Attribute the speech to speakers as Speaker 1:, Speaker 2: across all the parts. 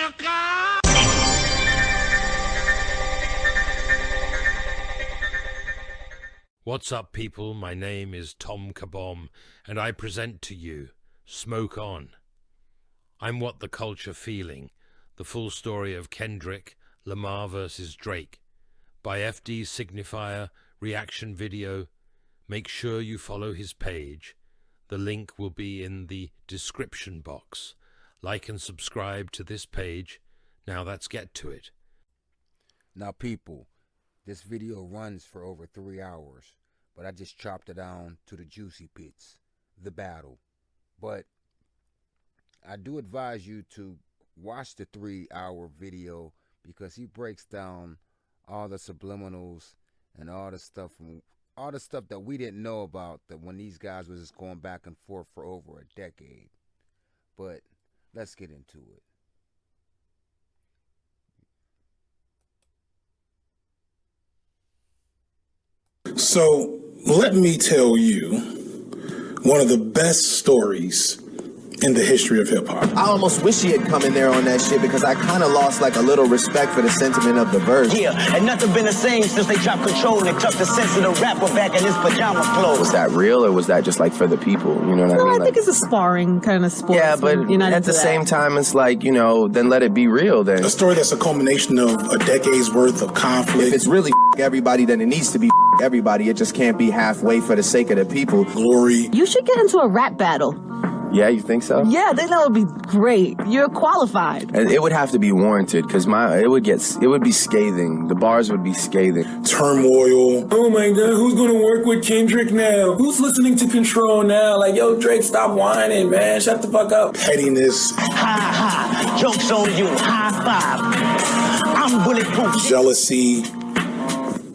Speaker 1: motherfucker!
Speaker 2: What's up, people? My name is Tom Kabom, and I present to you Smoke On. I'm What the Culture Feeling, the full story of Kendrick Lamar vs Drake, by D Signifier reaction video. Make sure you follow his page. The link will be in the description box. Like and subscribe to this page. Now let's get to it.
Speaker 3: Now people, this video runs for over 3 hours, but I just chopped it down to the juicy bits, the battle. But I do advise you to watch the 3-hour video because he breaks down all the subliminals and all the stuff that we didn't know about, that when these guys was just going back and forth for over a decade. But let's get into
Speaker 4: it. So let me tell you one of the best stories in the history of hip-hop.
Speaker 5: I almost wish he had come in there on that shit because I kind of lost like a little respect for the sentiment of the verse.
Speaker 6: Yeah, and nothing been the same since they dropped Control and tucked the sense of the rapper back in his pajama clothes.
Speaker 5: Was that real or was that just like for the people? You know what I mean?
Speaker 7: I think it's a sparring kind of sport.
Speaker 5: Yeah, but at the same time, it's like, you know, then let it be real then.
Speaker 4: A story that's a culmination of a decade's worth of conflict.
Speaker 5: If it's really everybody, then it needs to be everybody. It just can't be halfway for the sake of the people.
Speaker 4: Glory.
Speaker 7: You should get into a rap battle.
Speaker 5: Yeah, you think so?
Speaker 7: Yeah, I think that would be great. You're qualified.
Speaker 5: And it would have to be warranted because it would be scathing. The bars would be scathing.
Speaker 4: Turmoil.
Speaker 8: Oh my God, who's gonna work with Kendrick now? Who's listening to Control now? Like, yo, Drake, stop whining, man. Shut the fuck up.
Speaker 4: Pettiness.
Speaker 6: Ha ha, joke's on you. High five. I'm bulletproof.
Speaker 4: Jealousy.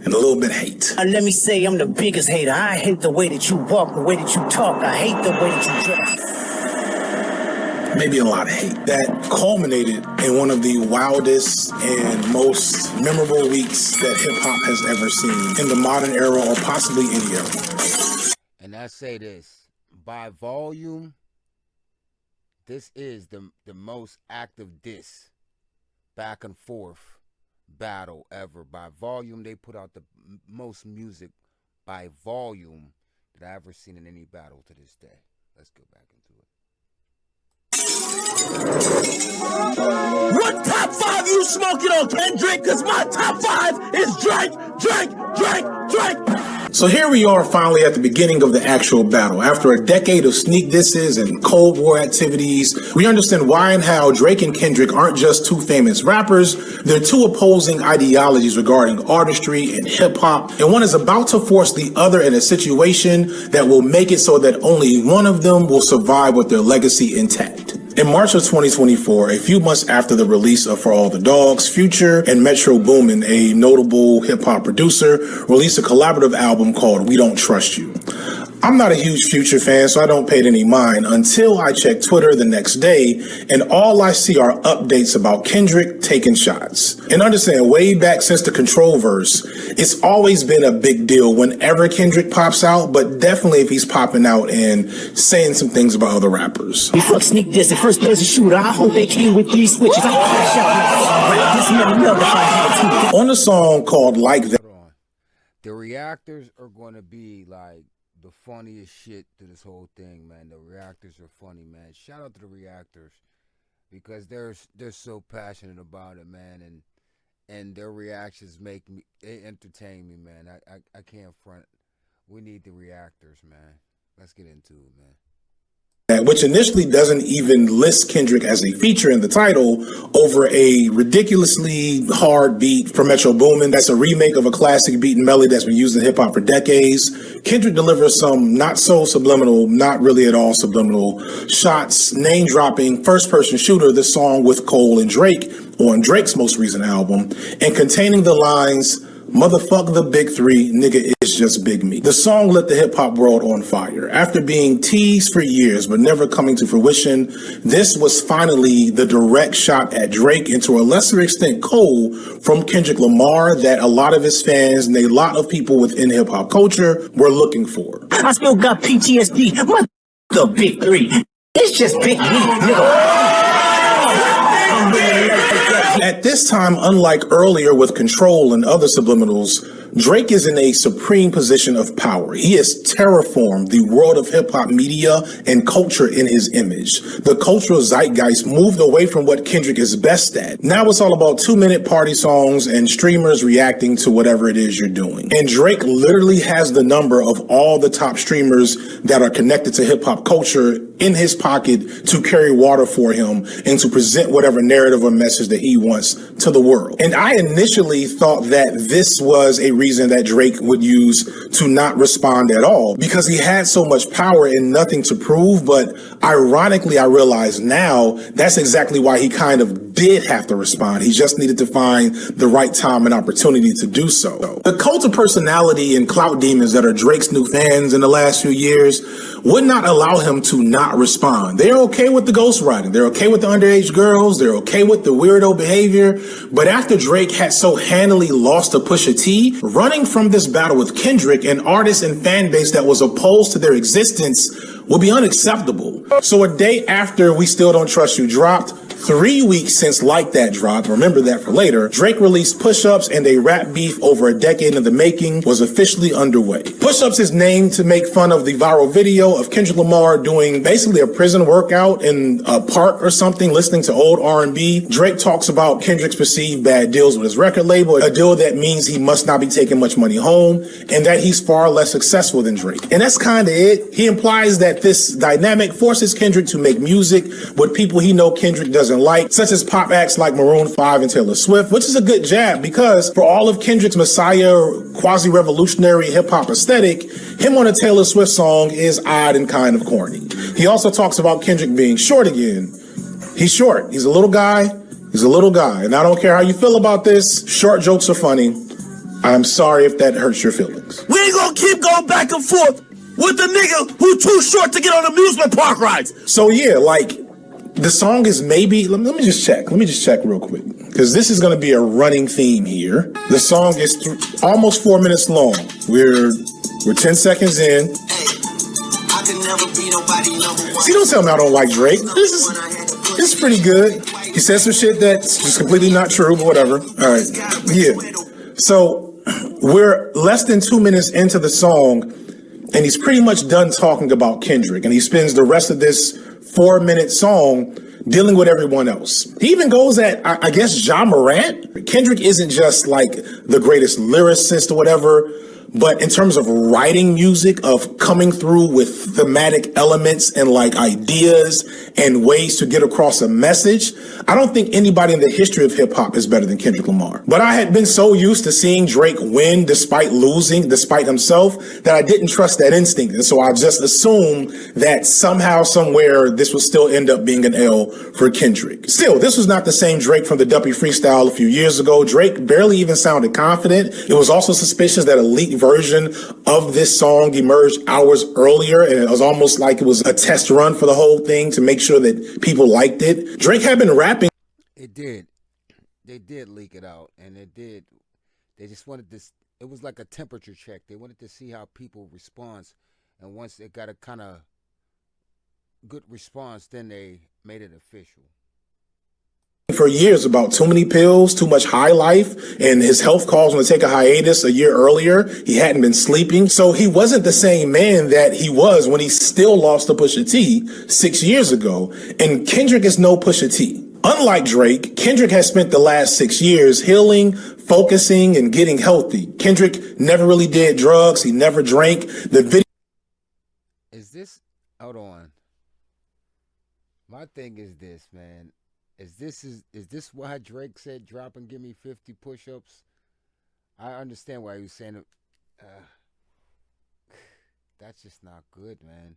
Speaker 4: And a little bit of hate.
Speaker 6: Let me say I'm the biggest hater. I hate the way that you walk, the way that you talk. I hate the way that you dress.
Speaker 4: Maybe a lot of hate. That culminated in one of the wildest and most memorable weeks that hip-hop has ever seen in the modern era, or possibly any era.
Speaker 3: And I say this, by volume, this is the most active diss, back and forth battle ever. By volume, they put out the most music by volume that I ever seen in any battle to this day. Let's go back into it.
Speaker 6: What top 5 you smoking on, Kendrick? Because my top 5 is Drake, Drake, Drake, Drake.
Speaker 4: So here we are finally at the beginning of the actual battle. After a decade of sneak disses and Cold War activities, we understand why and how Drake and Kendrick aren't just two famous rappers. They're two opposing ideologies regarding artistry and hip hop, and one is about to force the other in a situation that will make it so that only one of them will survive with their legacy intact. In March of 2024, a few months after the release of For All the Dogs, Future and Metro Boomin, a notable hip-hop producer, released a collaborative album called We Don't Trust You. I'm not a huge Future fan, so I don't pay it any mind until I check Twitter the next day, and all I see are updates about Kendrick taking shots. And understand, way back since the Control verse, it's always been a big deal whenever Kendrick pops out, but definitely if he's popping out and saying some things about other rappers.
Speaker 6: We fuck sneak this and first place a shooter. I hope they came with 3 switches. I crash out.
Speaker 4: On the song called Like That.
Speaker 3: The reactors are going to be like the funniest shit to this whole thing, man. The reactors are funny, man. Shout out to the reactors because they're so passionate about it, man, and their reactions they entertain me, man. I can't front. We need the reactors, man. Let's get into it, man.
Speaker 4: Which initially doesn't even list Kendrick as a feature in the title, over a ridiculously hard beat from Metro Boomin. That's a remake of a classic beat and melody that's been used in hip-hop for decades. Kendrick delivers some not so subliminal, not really at all subliminal shots, name-dropping first-person shooter, the song with Cole and Drake on Drake's most recent album, and containing the lines, "Motherfuck the big 3, nigga, it's just big me." The song lit the hip-hop world on fire. After being teased for years but never coming to fruition, this was finally the direct shot at Drake, and to a lesser extent Cole, from Kendrick Lamar that a lot of his fans and a lot of people within hip-hop culture were looking for.
Speaker 6: I still got PTSD. What the big 3? It's just big me, nigga. I'm really like
Speaker 4: At this time, unlike earlier with Control and other subliminals, Drake is in a supreme position of power. He has terraformed the world of hip-hop media and culture in his image. The cultural zeitgeist moved away from what Kendrick is best at. Now it's all about 2-minute party songs and streamers reacting to whatever it is you're doing. And Drake literally has the number of all the top streamers that are connected to hip-hop culture in his pocket to carry water for him and to present whatever narrative or message that he wants to the world. And I initially thought that this was a reason that Drake would use to not respond at all because he had so much power and nothing to prove. But ironically, I realize now that's exactly why he kind of did have to respond. He just needed to find the right time and opportunity to do so. The cult of personality and clout demons that are Drake's new fans in the last few years would not allow him to not respond. They're okay with the ghostwriting. They're okay with the underage girls. They're okay with the weirdo behavior. But after Drake had so handily lost to Pusha T, running from this battle with Kendrick, an artist and fan base that was opposed to their existence, would be unacceptable. So a day after We Still Don't Trust You dropped, 3 weeks since Like That dropped, remember that for later, Drake released Push-Ups, and a rap beef over a decade in the making was officially underway. Push-Ups is named to make fun of the viral video of Kendrick Lamar doing basically a prison workout in a park or something, listening to old R&B. Drake talks about Kendrick's perceived bad deals with his record label, a deal that means he must not be taking much money home, and that he's far less successful than Drake. And that's kind of it. He implies that this dynamic forces Kendrick to make music with people he know Kendrick doesn't like, such as pop acts like Maroon 5 and Taylor Swift, which is a good jab because for all of Kendrick's messiah quasi-revolutionary hip-hop aesthetic, him on a Taylor Swift song is odd and kind of corny. He also talks about Kendrick being short again. He's short. He's a little guy. He's a little guy. And I don't care how you feel about this. Short jokes are funny. I'm sorry if that hurts your feelings.
Speaker 6: We ain't gonna keep going back and forth with the nigga who too short to get on amusement park rides.
Speaker 4: So yeah, like, the song is maybe, let me just check real quick, because this is going to be a running theme here. The song is almost 4 minutes long. We're 10 seconds in. See, don't tell me I don't like Drake. This is pretty good. He said some shit that's just completely not true, but whatever. All right, yeah. So we're less than 2 minutes into the song, and he's pretty much done talking about Kendrick, and he spends the rest of this 4-minute song dealing with everyone else. He even goes at, I guess, Ja Morant. Kendrick isn't just like the greatest lyricist or whatever, but in terms of writing music, of coming through with thematic elements and like ideas and ways to get across a message, I don't think anybody in the history of hip hop is better than Kendrick Lamar. But I had been so used to seeing Drake win despite losing, despite himself, that I didn't trust that instinct. And so I just assumed that somehow, somewhere, this would still end up being an L for Kendrick. Still, this was not the same Drake from the Duppy freestyle a few years ago. Drake barely even sounded confident. It was also suspicious that a leaked version of this song emerged hours earlier, and it was almost like it was a test run for the whole thing to make sure that people liked it. Drake had been rapping.
Speaker 3: It did. They did leak it out, and it did. They just wanted this. It was like a temperature check. They wanted to see how people respond, and once it got a kind of good response, then they made it official.
Speaker 4: For years about too many pills, too much high life, and his health caused him to take a hiatus a year earlier. He hadn't been sleeping. So he wasn't the same man that he was when he still lost to Pusha T 6 years ago. And Kendrick is no Pusha T. Unlike Drake, Kendrick has spent the last 6 years healing, focusing, and getting healthy. Kendrick never really did drugs. He never drank. The video.
Speaker 3: Is this, hold on. My thing is this, man. Is this why Drake said drop and give me 50 push-ups? I understand why he was saying it. That's just not good, man.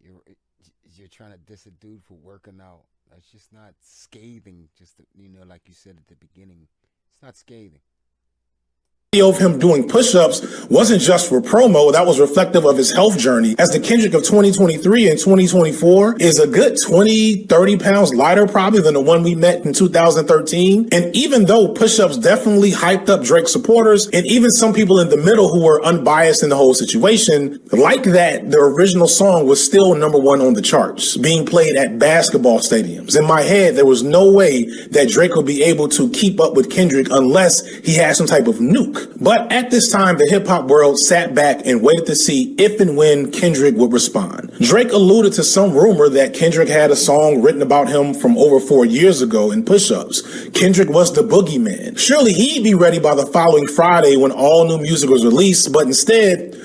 Speaker 3: You're trying to diss a dude for working out. That's just not scathing. Just, like you said at the beginning, it's not scathing.
Speaker 4: Video of him doing push-ups wasn't just for promo, that was reflective of his health journey, as the Kendrick of 2023 and 2024 is a good 20, 30 pounds lighter probably than the one we met in 2013. And even though push-ups definitely hyped up Drake supporters, and even some people in the middle who were unbiased in the whole situation, like that, the original song was still #1 on the charts, being played at basketball stadiums. In my head, there was no way that Drake would be able to keep up with Kendrick unless he had some type of nuke. But at this time, the hip-hop world sat back and waited to see if and when Kendrick would respond. Drake alluded to some rumor that Kendrick had a song written about him from over 4 years ago in push-ups. Kendrick was the boogeyman. Surely he'd be ready by the following Friday when all new music was released, but instead,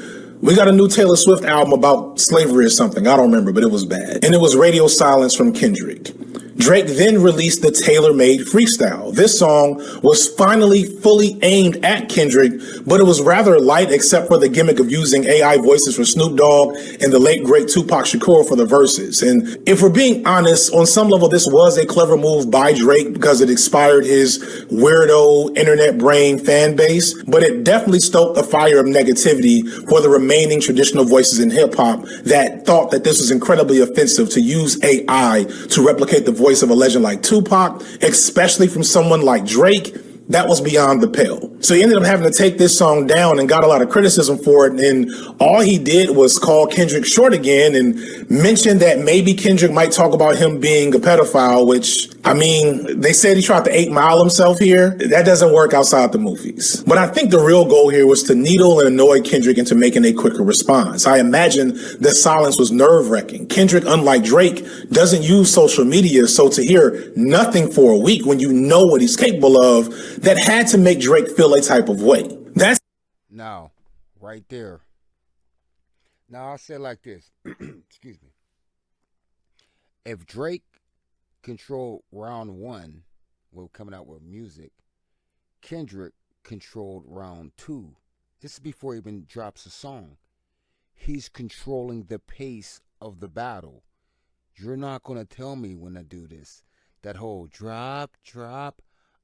Speaker 4: we got a new Taylor Swift album about slavery or something. I don't remember, but it was bad. And it was radio silence from Kendrick. Drake then released the tailor-made freestyle. This song was finally fully aimed at Kendrick, but it was rather light except for the gimmick of using AI voices for Snoop Dogg and the late great Tupac Shakur for the verses. And if we're being honest, on some level, this was a clever move by Drake because it inspired his weirdo internet brain fan base, but it definitely stoked a fire of negativity for the remaining traditional voices in hip-hop that thought that this was incredibly offensive to use AI to replicate the voice of a legend like Tupac, especially from someone like Drake. That was beyond the pale. So he ended up having to take this song down and got a lot of criticism for it. And all he did was call Kendrick short again and mention that maybe Kendrick might talk about him being a pedophile, which, I mean, they said he tried to 8 Mile himself here. That doesn't work outside the movies. But I think the real goal here was to needle and annoy Kendrick into making a quicker response. I imagine the silence was nerve-wracking. Kendrick, unlike Drake, doesn't use social media, so to hear nothing for a week when you know what he's capable of, that had to make Drake feel a type of way. That's
Speaker 3: Now, right there. Now, I'll say it like this. Excuse me. If Drake controlled round 1, when coming out with music, Kendrick controlled round 2. This is before he even drops a song. He's controlling the pace of the battle. You're not going to tell me when I do this. That whole drop, drop.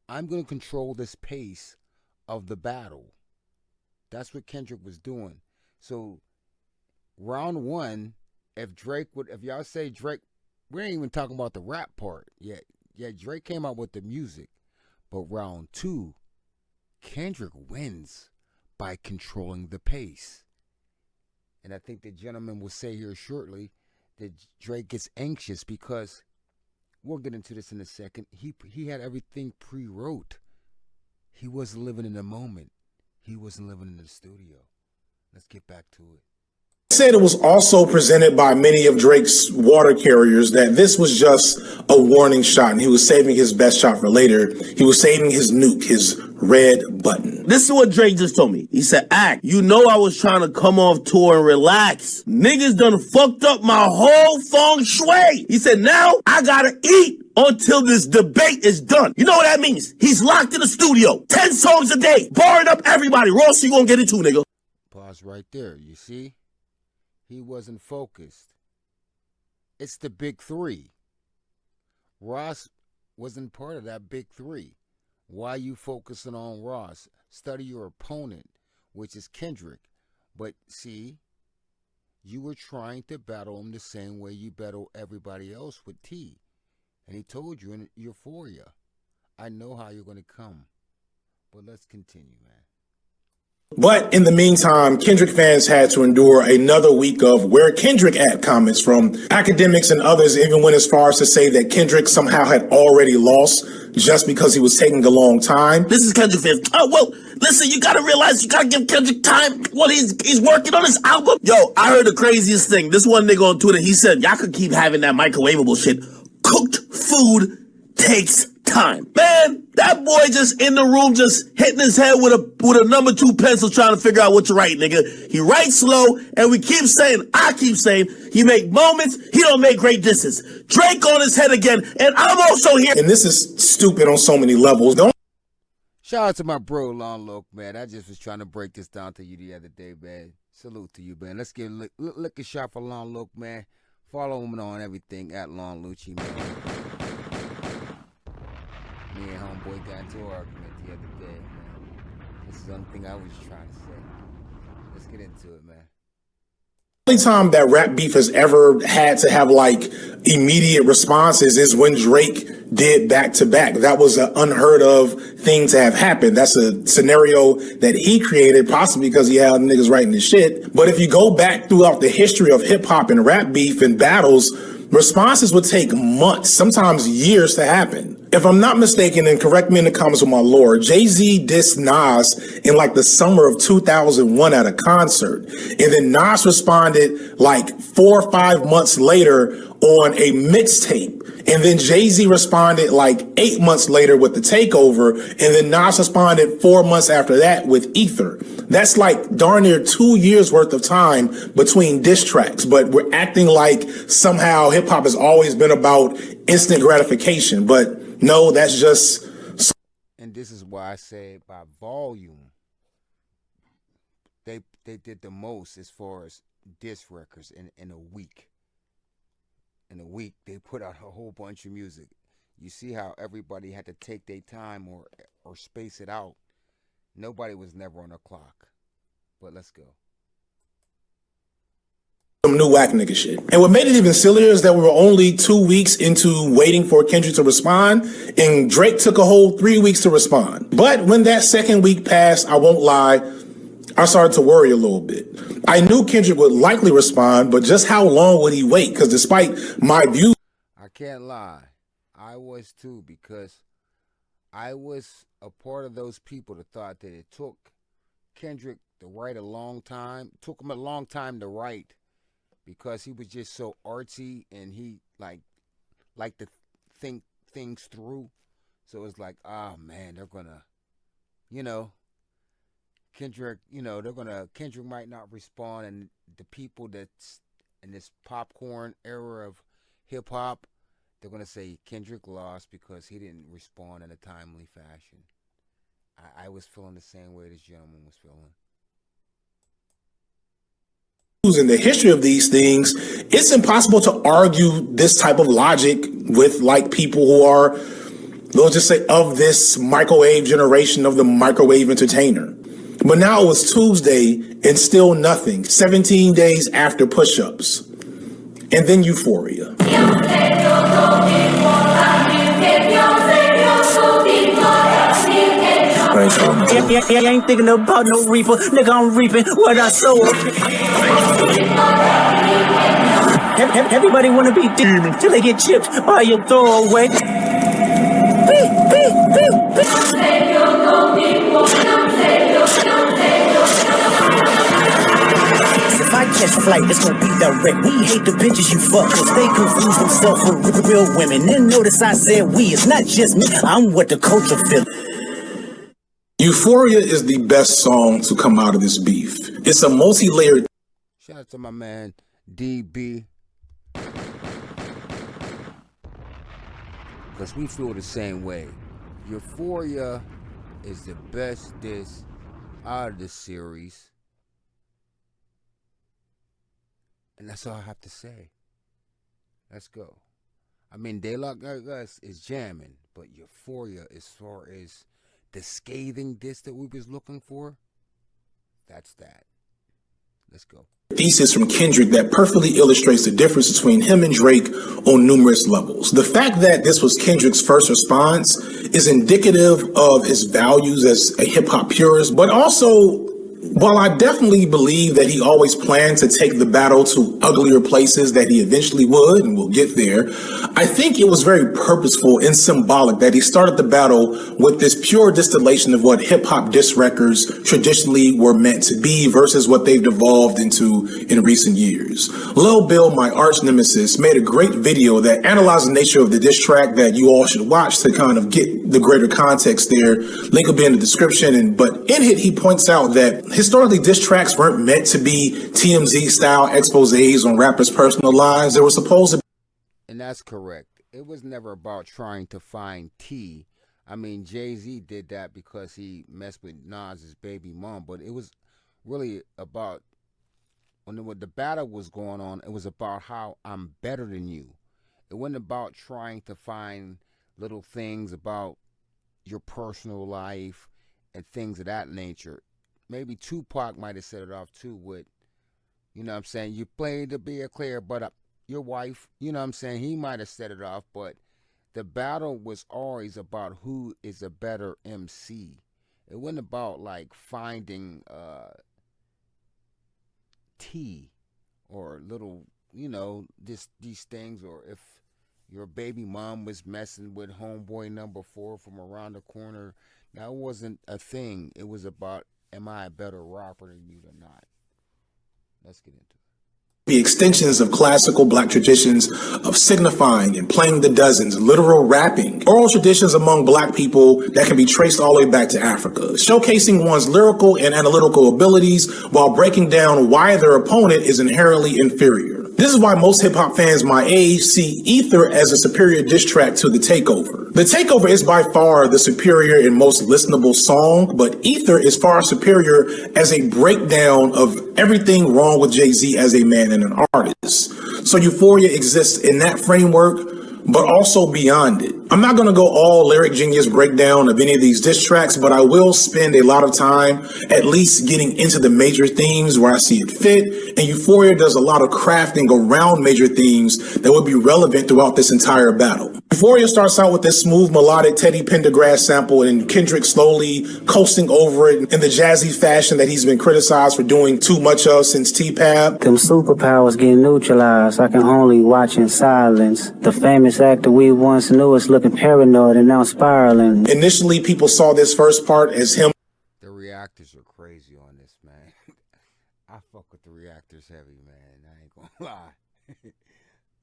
Speaker 3: I'm going to control this pace of the battle. That's what Kendrick was doing. So, round 1, if y'all say Drake, we ain't even talking about the rap part yet. Yeah, Drake came out with the music. But round 2, Kendrick wins by controlling the pace. And I think the gentleman will say here shortly that Drake gets anxious because, we'll get into this in a second, he had everything pre-wrote. He wasn't living in the moment. He wasn't living in the studio. Let's get back to it.
Speaker 4: Said it was also presented by many of Drake's water carriers that this was just a warning shot and he was saving his best shot for later. He was saving his nuke, his red button.
Speaker 6: This is what Drake just told me. He said, Act, you know I was trying to come off tour and relax. Niggas done fucked up my whole feng shui. He said, now I gotta eat until this debate is done. You know what that means? He's locked in the studio, 10 songs a day, barring up everybody. Ross, you gonna get it too, nigga.
Speaker 3: Pause right there. You see? He wasn't focused. It's the big 3. Ross wasn't part of that big 3. Why are you focusing on Ross? Study your opponent, which is Kendrick. But see, you were trying to battle him the same way you battle everybody else with T. And he told you in Euphoria, I know how you're going to come. But let's continue, man.
Speaker 4: But in the meantime, Kendrick fans had to endure another week of "where Kendrick at" comments from academics and others, even went as far as to say that Kendrick somehow had already lost just because he was taking a long time.
Speaker 6: This is Kendrick fans. Oh, well, listen, you gotta realize you gotta give Kendrick time while he's working on his album. Yo, I heard the craziest thing. This one nigga on Twitter, he said, y'all could keep having that microwavable shit. Cooked food takes time. Man, that boy just in the room just hitting his head with a number 2 pencil trying to figure out what to write, nigga. He writes slow, and we keep saying, I keep saying, he make moments, he don't make great disses. Drake on his head again, and I'm also here.
Speaker 4: And this is stupid on so many levels.
Speaker 3: Shout out to my bro, Long Loc, man. I just was trying to break this down to you the other day, man. Salute to you, man. Let's give a shot for Long Loc, man. Follow him on everything at Long Lucci, man. Me and homeboy got into an argument the other day, man. This is the only thing I was trying to say. Let's get into it, man.
Speaker 4: The only time that rap beef has ever had to have like immediate responses is when Drake did back to back. That was an unheard of thing to have happened. That's a scenario that he created, possibly because he had niggas writing his shit. But if you go back throughout the history of hip hop and rap beef and battles, responses would take months, sometimes years to happen. If I'm not mistaken, and correct me in the comments with my lord, Jay-Z dissed Nas in like the summer of 2001 at a concert. And then Nas responded like 4 or 5 months later on a mixtape. And then Jay-Z responded like 8 months later with The Takeover. And then Nas responded 4 months after that with Ether. That's like darn near 2 years worth of time between diss tracks. But we're acting like somehow hip hop has always been about instant gratification. But no, that's just.
Speaker 3: And this is why I say by volume, they did the most as far as diss records in a week. In a week, they put out a whole bunch of music. You see how everybody had to take their time or space it out. Nobody was never on a clock. But let's go.
Speaker 4: Some new whack nigga shit. And what made it even sillier is that we were only 2 weeks into waiting for Kendrick to respond, and Drake took a whole 3 weeks to respond. But when that second week passed, I won't lie, I started to worry a little bit. I knew Kendrick would likely respond, but just how long would he wait? Because despite my views,
Speaker 3: I can't lie. I was too, because I was a part of those people that thought that it took Kendrick to write a long time. It took him a long time to write because he was just so artsy and he liked to think things through. So it's like, oh man, they're gonna, Kendrick, Kendrick might not respond, and the people that's in this popcorn era of hip hop, they're gonna say Kendrick lost because he didn't respond in a timely fashion. I was feeling the same way this gentleman was feeling.
Speaker 4: in the history of these things, it's impossible to argue this type of logic with like people who are, let's just say, of this microwave generation of the microwave entertainer. But now it was Tuesday and still nothing. 17 days after push-ups. And then Euphoria.
Speaker 1: I ain't thinking about no reaper. Nigga, I'm reaping what I sow. Everybody wanna be demon till they get chipped by your throwaway. If I catch flight, it's gonna be direct. We hate the bitches you fuck, cause they confuse themselves with real women. And notice I said we, it's not just me, I'm what the culture feel.
Speaker 4: Euphoria is the best song to come out of this beef. It's a multi-layered.
Speaker 3: Shout out to my man DB, because we feel the same way. Euphoria is the best diss out of this series, and that's all I have to say. Let's go. I mean, They Like Us is jamming, but Euphoria, as far as the scathing diss that we was looking for, that's that. Let's go.
Speaker 4: Thesis from Kendrick that perfectly illustrates the difference between him and Drake on numerous levels. The fact that this was Kendrick's first response is indicative of his values as a hip-hop purist, but also, while I definitely believe that he always planned to take the battle to uglier places that he eventually would, and we'll get there, I think it was very purposeful and symbolic that he started the battle with this pure distillation of what hip-hop diss records traditionally were meant to be versus what they've devolved into in recent years. Lil Bill, my arch nemesis, made a great video that analyzed the nature of the diss track that you all should watch to kind of get the greater context there. Link will be in the description. But in it, he points out that historically, diss tracks weren't meant to be TMZ-style exposés on rappers' personal lives. They were supposed to.
Speaker 3: And that's correct. It was never about trying to find tea. I mean, Jay-Z did that because he messed with Nas's baby mom, but it was really about, when the battle was going on, it was about how I'm better than you. It wasn't about trying to find little things about your personal life and things of that nature. Maybe Tupac might have set it off too with, you know what I'm saying, you played to be a clear, but your wife, you know what I'm saying, he might have set it off, but the battle was always about who is a better MC. It wasn't about like finding tea or little, you know, these things, or if your baby mom was messing with homeboy number 4 from around the corner. That wasn't a thing. It was about, am I a better rapper than you or not? Let's get into it.
Speaker 4: The extensions of classical black traditions of signifying and playing the dozens, literal rapping, oral traditions among black people that can be traced all the way back to Africa, showcasing one's lyrical and analytical abilities while breaking down why their opponent is inherently inferior. This is why most hip-hop fans my age see Ether as a superior diss track to The Takeover. The Takeover is by far the superior and most listenable song, but Ether is far superior as a breakdown of everything wrong with Jay-Z as a man and an artist. So Euphoria exists in that framework, but also beyond it. I'm not going to go all lyric genius breakdown of any of these diss tracks, but I will spend a lot of time at least getting into the major themes where I see it fit, and Euphoria does a lot of crafting around major themes that would be relevant throughout this entire battle. Euphoria starts out with this smooth melodic Teddy Pendergrass sample and Kendrick slowly coasting over it in the jazzy fashion that he's been criticized for doing too much of since T-Pab.
Speaker 9: Them superpowers get neutralized. I can only watch in silence. The famous actor we once knew is looking paranoid and now spiraling.
Speaker 4: Initially, people saw this first part as him.
Speaker 3: The reactors are crazy on this, man. I fuck with the reactors heavy, man. I ain't gonna lie.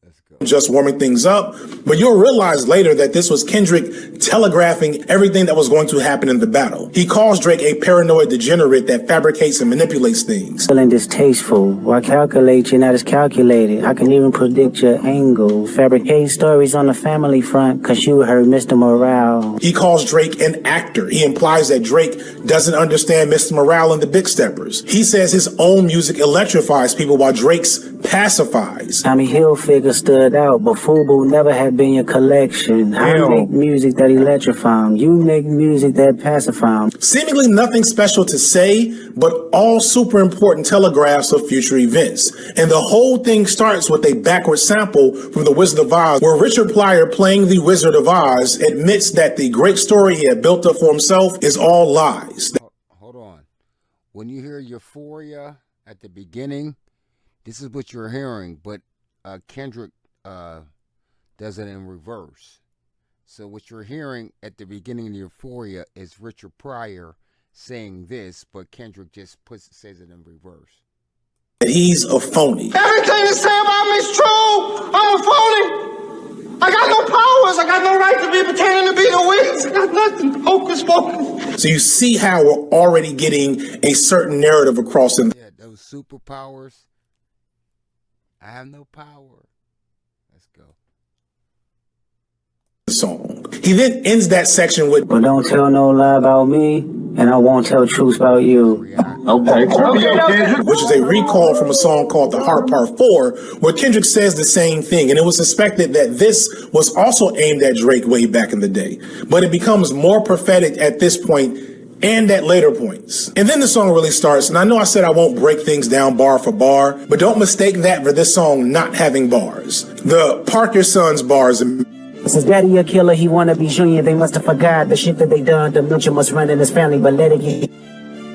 Speaker 3: Let's go.
Speaker 4: Just warming things up, but you'll realize later that this was Kendrick telegraphing everything that was going to happen in the battle. He calls Drake a paranoid degenerate that fabricates and manipulates things.
Speaker 9: Feeling distasteful. Why calculate? You're not as calculated. I can even predict your angle. Fabricate stories on the family front, cause you heard Mr. Morale.
Speaker 4: He calls Drake an actor. He implies that Drake doesn't understand Mr. Morale and the Big Steppers. He says his own music electrifies people while Drake's pacifies.
Speaker 9: Tommy Hilfiger stood out, but FUBU never had been your collection. I make music that electrify 'em. You make music that pacify 'em.
Speaker 4: Seemingly nothing special to say, but all super important telegraphs of future events. And the whole thing starts with a backward sample from The Wizard of Oz, where Richard Pryor, playing the Wizard of Oz, admits that the great story he had built up for himself is all lies.
Speaker 3: Hold on. When you hear Euphoria at the beginning, this is what you're hearing, but Kendrick does it in reverse. So what you're hearing at the beginning of Euphoria is Richard Pryor saying this, but Kendrick just says it in reverse.
Speaker 4: He's a phony.
Speaker 10: Everything you say about me is true. I'm a phony. I got no powers. I got no right to be pretending to be the witness. I got nothing. Hocus pocus.
Speaker 4: So you see how we're already getting a certain narrative across in
Speaker 3: those superpowers. I have no power. Let's go.
Speaker 4: Song. He then ends that section with,
Speaker 9: but don't tell no lie about me, and I won't tell truth about you.
Speaker 4: Okay. Which is a recall from a song called The Heart Part 4, where Kendrick says the same thing. And it was suspected that this was also aimed at Drake way back in the day. But it becomes more prophetic at this point and at later points. And then the song really starts. And I know I said I won't break things down bar for bar, but don't mistake that for this song not having bars. The Park Your Sons bars.
Speaker 9: Since daddy a killer, he wanna be junior. They must have forgot the shit that they done. Dementia must run in his family, but let it get.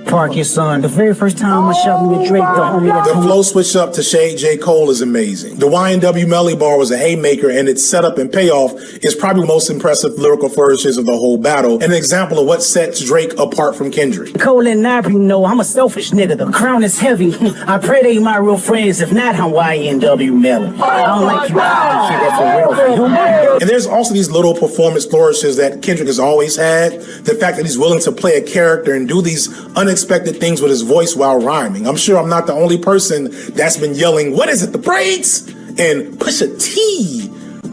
Speaker 9: Park Your Son. The very first time I shot me with Drake, the homie that
Speaker 4: the flow switch up to Shade J. Cole is amazing. The YNW Melly bar was a haymaker, and its setup and payoff is probably the most impressive lyrical flourishes of the whole battle. An example of what sets Drake apart from Kendrick.
Speaker 9: Cole and Nabry know I'm a selfish nigga. The crown is heavy. I pray they my real friends. If not, I'm YNW Melly. I don't like you. That's for real.
Speaker 4: And there's also these little performance flourishes that Kendrick has always had. The fact that he's willing to play a character and do these unexpected things with his voice while rhyming. I'm sure I'm not the only person that's been yelling, what is it, the braids? And Pusha T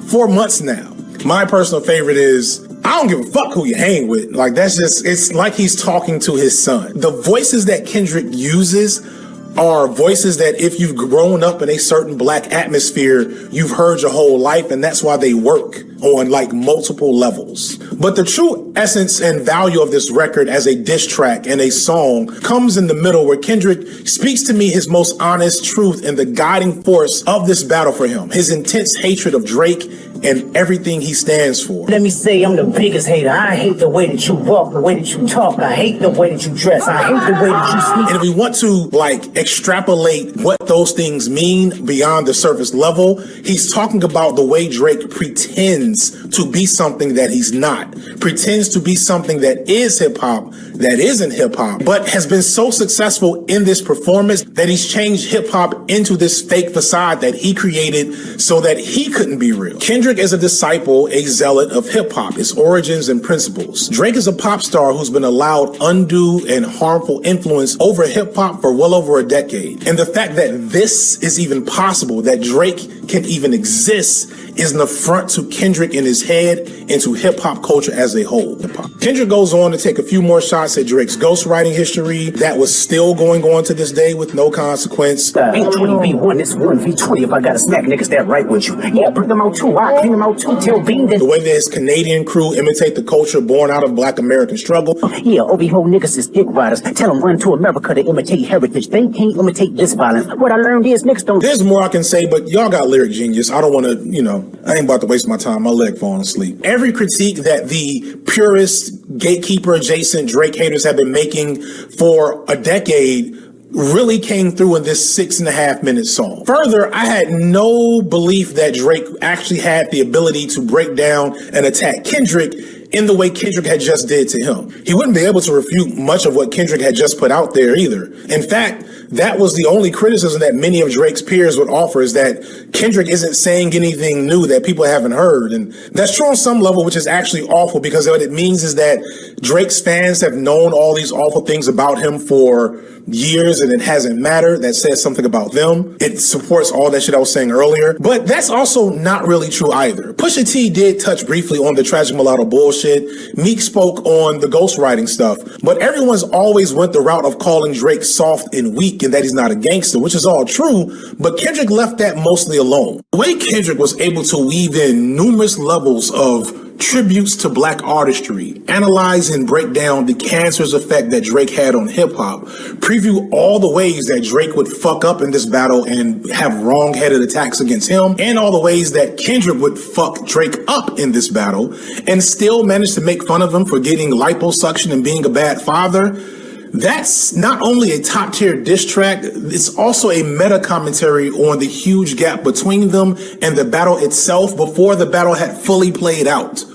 Speaker 4: for months now. My personal favorite is, I don't give a fuck who you hang with. Like, that's just, it's like he's talking to his son. The voices that Kendrick uses are voices that if you've grown up in a certain black atmosphere, you've heard your whole life, and that's why they work on like multiple levels. But the true essence and value of this record as a diss track and a song comes in the middle, where Kendrick speaks to me his most honest truth and the guiding force of this battle for him, his intense hatred of Drake and everything he stands for.
Speaker 9: Let me say I'm the biggest hater. I hate the way that you walk, the way that you talk. I hate the way that you dress. I hate the way that you speak.
Speaker 4: And if we want to like extrapolate what those things mean beyond the surface level, he's talking about the way Drake pretends to be something that he's not, pretends to be something that is hip hop, that isn't hip hop, but has been so successful in this performance that he's changed hip hop into this fake facade that he created so that he couldn't be real. Kendrick is a disciple, a zealot of hip hop, its origins and principles. Drake is a pop star who's been allowed undue and harmful influence over hip hop for well over a decade. And the fact that this is even possible, that Drake can even exist, is an affront to Kendrick in his head and to hip hop culture as a whole. Kendrick goes on to take a few more shots at Drake's ghostwriting history that was still going on to this day with no consequence.
Speaker 9: Ain't 20v1, it's 1v20 if I gotta smack niggas that right with you. Yeah, bring them out too. I clean them out too. Tell Bean that.
Speaker 4: The way that his Canadian crew imitate the culture born out of black American struggle.
Speaker 9: Yeah, OB-ho niggas is dick riders. Tell them run to America to imitate heritage. They can't imitate this violence. What I learned is niggas don't.
Speaker 4: There's more I can say, but y'all got lyric genius. I don't want to, I ain't about to waste my time. My leg falling asleep. Every critique that the purist, gatekeeper adjacent Drake haters have been making for a decade really came through in this 6.5 minute song. Further, I had no belief that Drake actually had the ability to break down and attack Kendrick in the way Kendrick had just did to him. He wouldn't be able to refute much of what Kendrick had just put out there either. In fact, that was the only criticism that many of Drake's peers would offer, is that Kendrick isn't saying anything new that people haven't heard. And that's true on some level, which is actually awful, because what it means is that Drake's fans have known all these awful things about him for years and it hasn't mattered. That says something about them. It supports all that shit I was saying earlier. But that's also not really true either. Pusha T did touch briefly on the Tragic Mulatto bullshit. Meek spoke on the ghostwriting stuff. But everyone's always went the route of calling Drake soft and weak and that he's not a gangster, which is all true. But Kendrick left that mostly alone. The way Kendrick was able to weave in numerous levels of tributes to black artistry, analyze and break down the cancerous effect that Drake had on hip hop, preview all the ways that Drake would fuck up in this battle and have wrong-headed attacks against him, and all the ways that Kendrick would fuck Drake up in this battle, and still manage to make fun of him for getting liposuction and being a bad father. That's not only a top-tier diss track, it's also a meta-commentary on the huge gap between them and the battle itself before the battle had fully played out.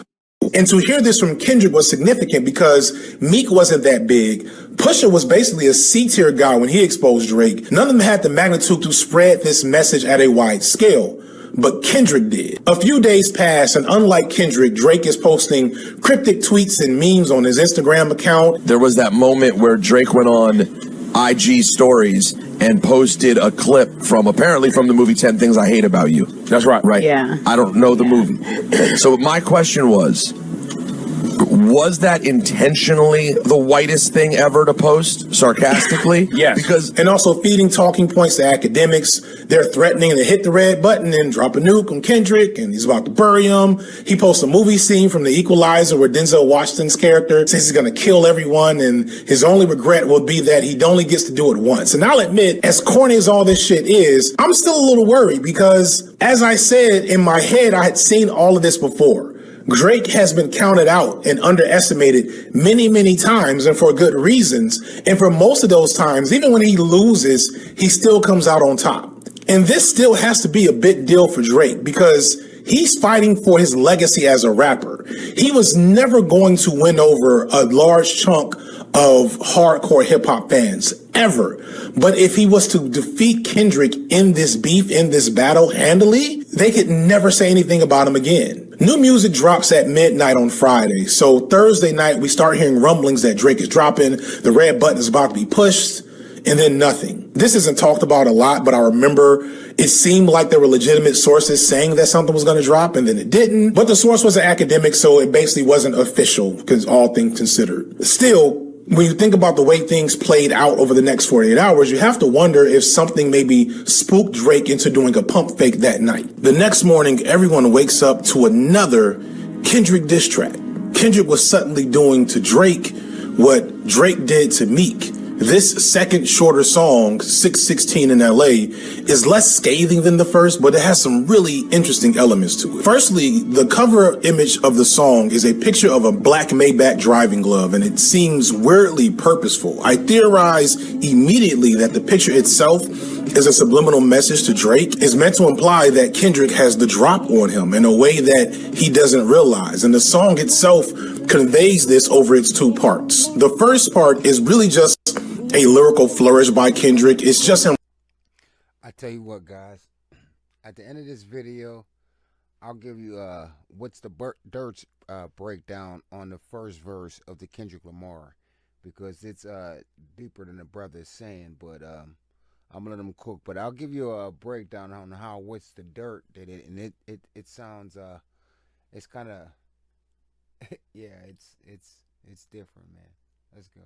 Speaker 4: And to hear this from Kendrick was significant because Meek wasn't that big. Pusha was basically a C-tier guy when he exposed Drake. None of them had the magnitude to spread this message at a wide scale. But Kendrick did. A few days pass, and unlike Kendrick, Drake is posting cryptic tweets and memes on his Instagram account.
Speaker 11: There was that moment where Drake went on IG stories and posted a clip apparently from the movie 10 Things I Hate About You. That's right. Right.
Speaker 7: Yeah.
Speaker 11: I don't know the movie. So my question was that intentionally the whitest thing ever to post, sarcastically?
Speaker 4: Yes. And also feeding talking points to academics. They're threatening to hit the red button and drop a nuke on Kendrick, and he's about to bury him. He posts a movie scene from The Equalizer where Denzel Washington's character says he's going to kill everyone, and his only regret will be that he only gets to do it once. And I'll admit, as corny as all this shit is, I'm still a little worried because, as I said, in my head, I had seen all of this before. Drake has been counted out and underestimated many, many times, and for good reasons. And for most of those times, even when he loses, he still comes out on top. And this still has to be a big deal for Drake because he's fighting for his legacy as a rapper. He was never going to win over a large chunk of hardcore hip hop fans, ever. But if he was to defeat Kendrick in this beef, in this battle handily, they could never say anything about him again. New music drops at midnight on Friday. So Thursday night, we start hearing rumblings that Drake is dropping, the red button is about to be pushed, and then nothing. This isn't talked about a lot, but I remember it seemed like there were legitimate sources saying that something was going to drop, and then it didn't. But the source was an academic, so it basically wasn't official, because all things considered. Still, When you think about the way things played out over the next 48 hours, you have to wonder if something maybe spooked Drake into doing a pump fake that night. The next morning, everyone wakes up to another Kendrick diss track. Kendrick was suddenly doing to Drake what Drake did to Meek. This second shorter song, 616 in LA, is less scathing than the first, but it has some really interesting elements to it. Firstly, the cover image of the song is a picture of a black Maybach driving glove, and it seems weirdly purposeful. I theorize immediately that the picture itself is a subliminal message to Drake. It's meant to imply that Kendrick has the drop on him in a way that he doesn't realize, and the song itself conveys this over its two parts. The first part is really just a lyrical flourish by Kendrick. It's just him.
Speaker 3: I tell you what, guys, at the end of this video, I'll give you what's the dirt breakdown on the first verse of the Kendrick Lamar, because it's deeper than the brother is saying, but I'm gonna let him cook. But I'll give you a breakdown on how what's the dirt did it, and it sounds it's kind of yeah, it's different, man. Let's go.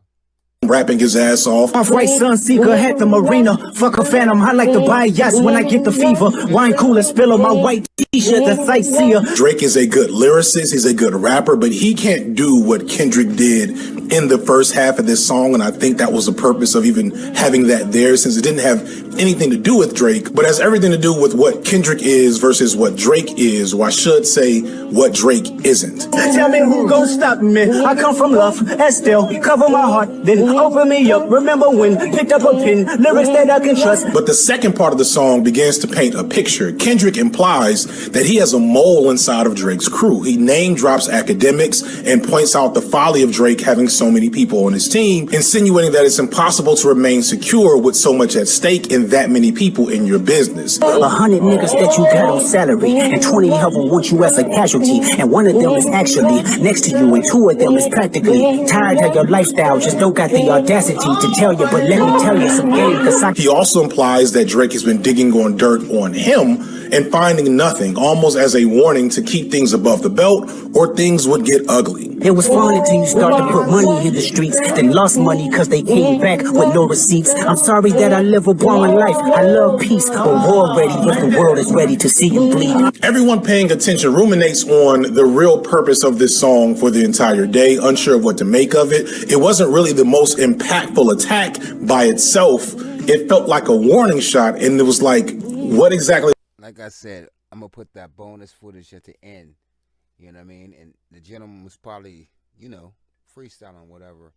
Speaker 4: Rapping his ass off.
Speaker 9: Off-white Sunseeker at the marina. Fuck a phantom, I like to buy yachts when I get the fever. Wine cooler spill on my white t-shirt, the sightseer.
Speaker 4: Drake is a good lyricist, he's a good rapper, but he can't do what Kendrick did in the first half of this song, and I think that was the purpose of even having that there, since it didn't have anything to do with Drake, but has everything to do with what Kendrick is versus what Drake is, or I should say, what Drake isn't.
Speaker 9: Tell me who gon' stop me. I come from love, and still cover my heart, then open me up. Remember when picked up a pen, lyrics that I can trust.
Speaker 4: But the second part of the song begins to paint a picture. Kendrick implies that he has a mole inside of Drake's crew. He name drops academics and points out the folly of Drake having so many people on his team, insinuating that it's impossible to remain secure with so much at stake and that many people in your business.
Speaker 9: 100 niggas that you got on salary, and 20 of them want you as a casualty, and one of them is actually next to you, and two of them is practically tired of your lifestyle, just don't got the audacity to tell you, but let me tell you some game, cause
Speaker 4: He also implies that Drake has been digging on dirt on him and finding nothing, almost as a warning to keep things above the belt or things would get ugly.
Speaker 9: It was fun until you start to put money in the streets, then lost money cause they came back with no receipts. I'm sorry that I live a boring life, I love peace, but war ready if the world is ready to see you bleed.
Speaker 4: Everyone paying attention ruminates on the real purpose of this song for the entire day, unsure of what to make of it. It wasn't really the most impactful attack by itself. It felt like a warning shot, and it was like, what exactly?
Speaker 3: Like I said, I'm gonna put that bonus footage at the end. You know what I mean? And the gentleman was probably, you know, freestyling whatever.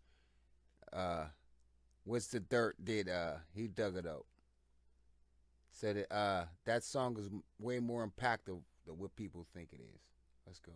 Speaker 3: What's the dirt did he dug it up. Said that song is way more impactful than what people think it is. Let's go.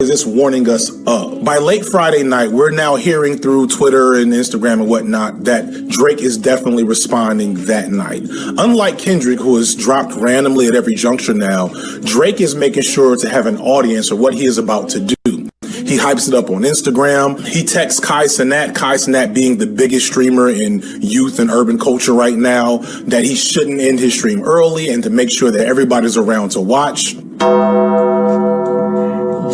Speaker 4: Is this warning us up? By late Friday night, we're now hearing through Twitter and Instagram and whatnot that Drake is definitely responding that night. Unlike Kendrick, who is dropped randomly at every juncture now, Drake is making sure to have an audience for what he is about to do. He hypes it up on Instagram. He texts Kai Cenat being the biggest streamer in youth and urban culture right now, that he shouldn't end his stream early and to make sure that everybody's around to watch.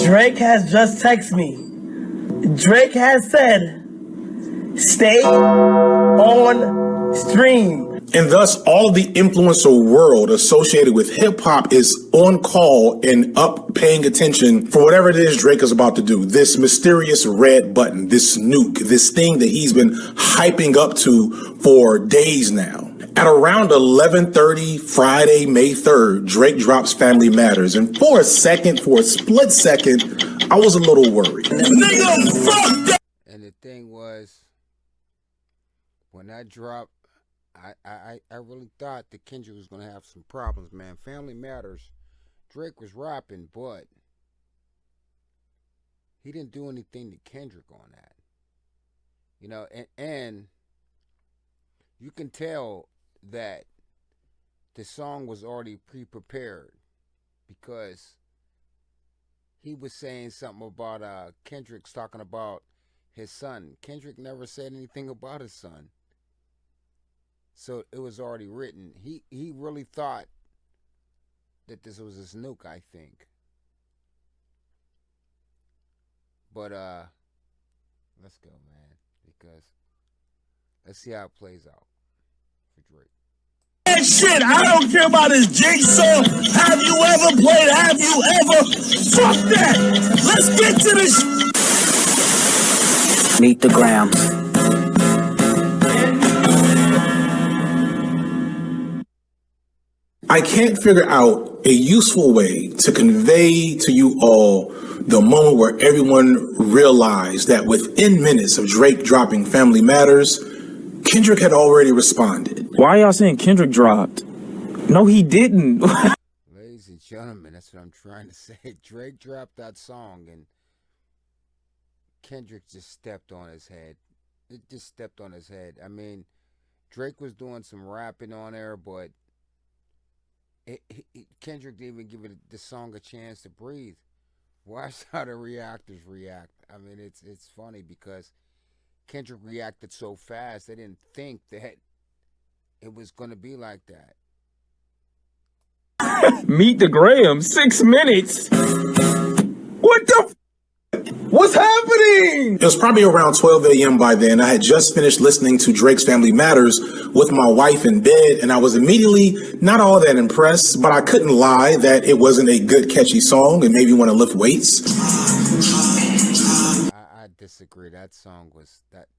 Speaker 12: Drake has just texted me. Drake has said, stay on stream.
Speaker 4: And thus, all of the influencer world associated with hip-hop is on call and up paying attention for whatever it is Drake is about to do. This mysterious red button, this nuke, this thing that he's been hyping up to for days now. At around 11:30 Friday, May 3rd, Drake drops Family Matters. And for a split second, I was a little worried.
Speaker 3: Nigga, fuck that! And the thing was, when that dropped, I really thought that Kendrick was going to have some problems, man. Family Matters, Drake was rapping, but he didn't do anything to Kendrick on that. You know, and you can tell that the song was already pre-prepared, because he was saying something about Kendrick's talking about his son. Kendrick never said anything about his son. So it was already written. He really thought that this was his nuke, I think. But let's go, man. because let's see how it plays out for Drake.
Speaker 6: That shit, I don't care about his jigsaw. Have you ever played? Have you ever? Fuck that. Let's get to this.
Speaker 9: Meet the Grams.
Speaker 4: I can't figure out a useful way to convey to you all the moment where everyone realized that within minutes of Drake dropping Family Matters, Kendrick had already responded.
Speaker 13: Why y'all saying Kendrick dropped? No, he didn't.
Speaker 3: Ladies and gentlemen, that's what I'm trying to say. Drake dropped that song and Kendrick just stepped on his head. It just stepped on his head. I mean, Drake was doing some rapping on there, but Kendrick didn't even give the song a chance to breathe. Watch how the reactors react. I mean, it's funny because Kendrick reacted so fast, they didn't think that it was going to be like that.
Speaker 13: Meet the Grams, 6 minutes. What the What's happening?
Speaker 4: It was probably around 12 a.m. by then. I had just finished listening to Drake's Family Matters with my wife in bed, and I was immediately not all that impressed, but I couldn't lie that it wasn't a good, catchy song and made me want to lift weights.
Speaker 3: I disagree. That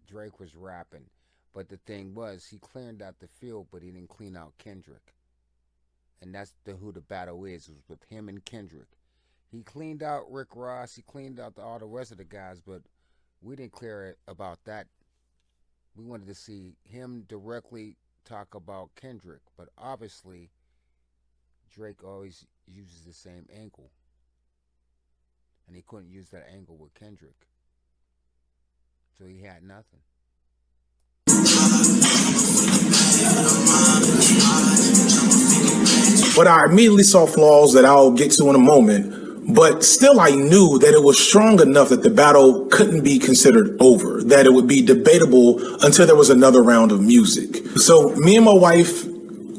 Speaker 3: Drake was rapping, but the thing was, he cleared out the field, but he didn't clean out Kendrick. And that's who the battle is. It was with him and Kendrick. He cleaned out Rick Ross. He cleaned out all the rest of the guys, but we didn't care about that. We wanted to see him directly talk about Kendrick, but obviously Drake always uses the same angle, and he couldn't use that angle with Kendrick, so he had nothing.
Speaker 4: But I immediately saw flaws that I'll get to in a moment. But still, I knew that it was strong enough that the battle couldn't be considered over, that it would be debatable until there was another round of music. So me and my wife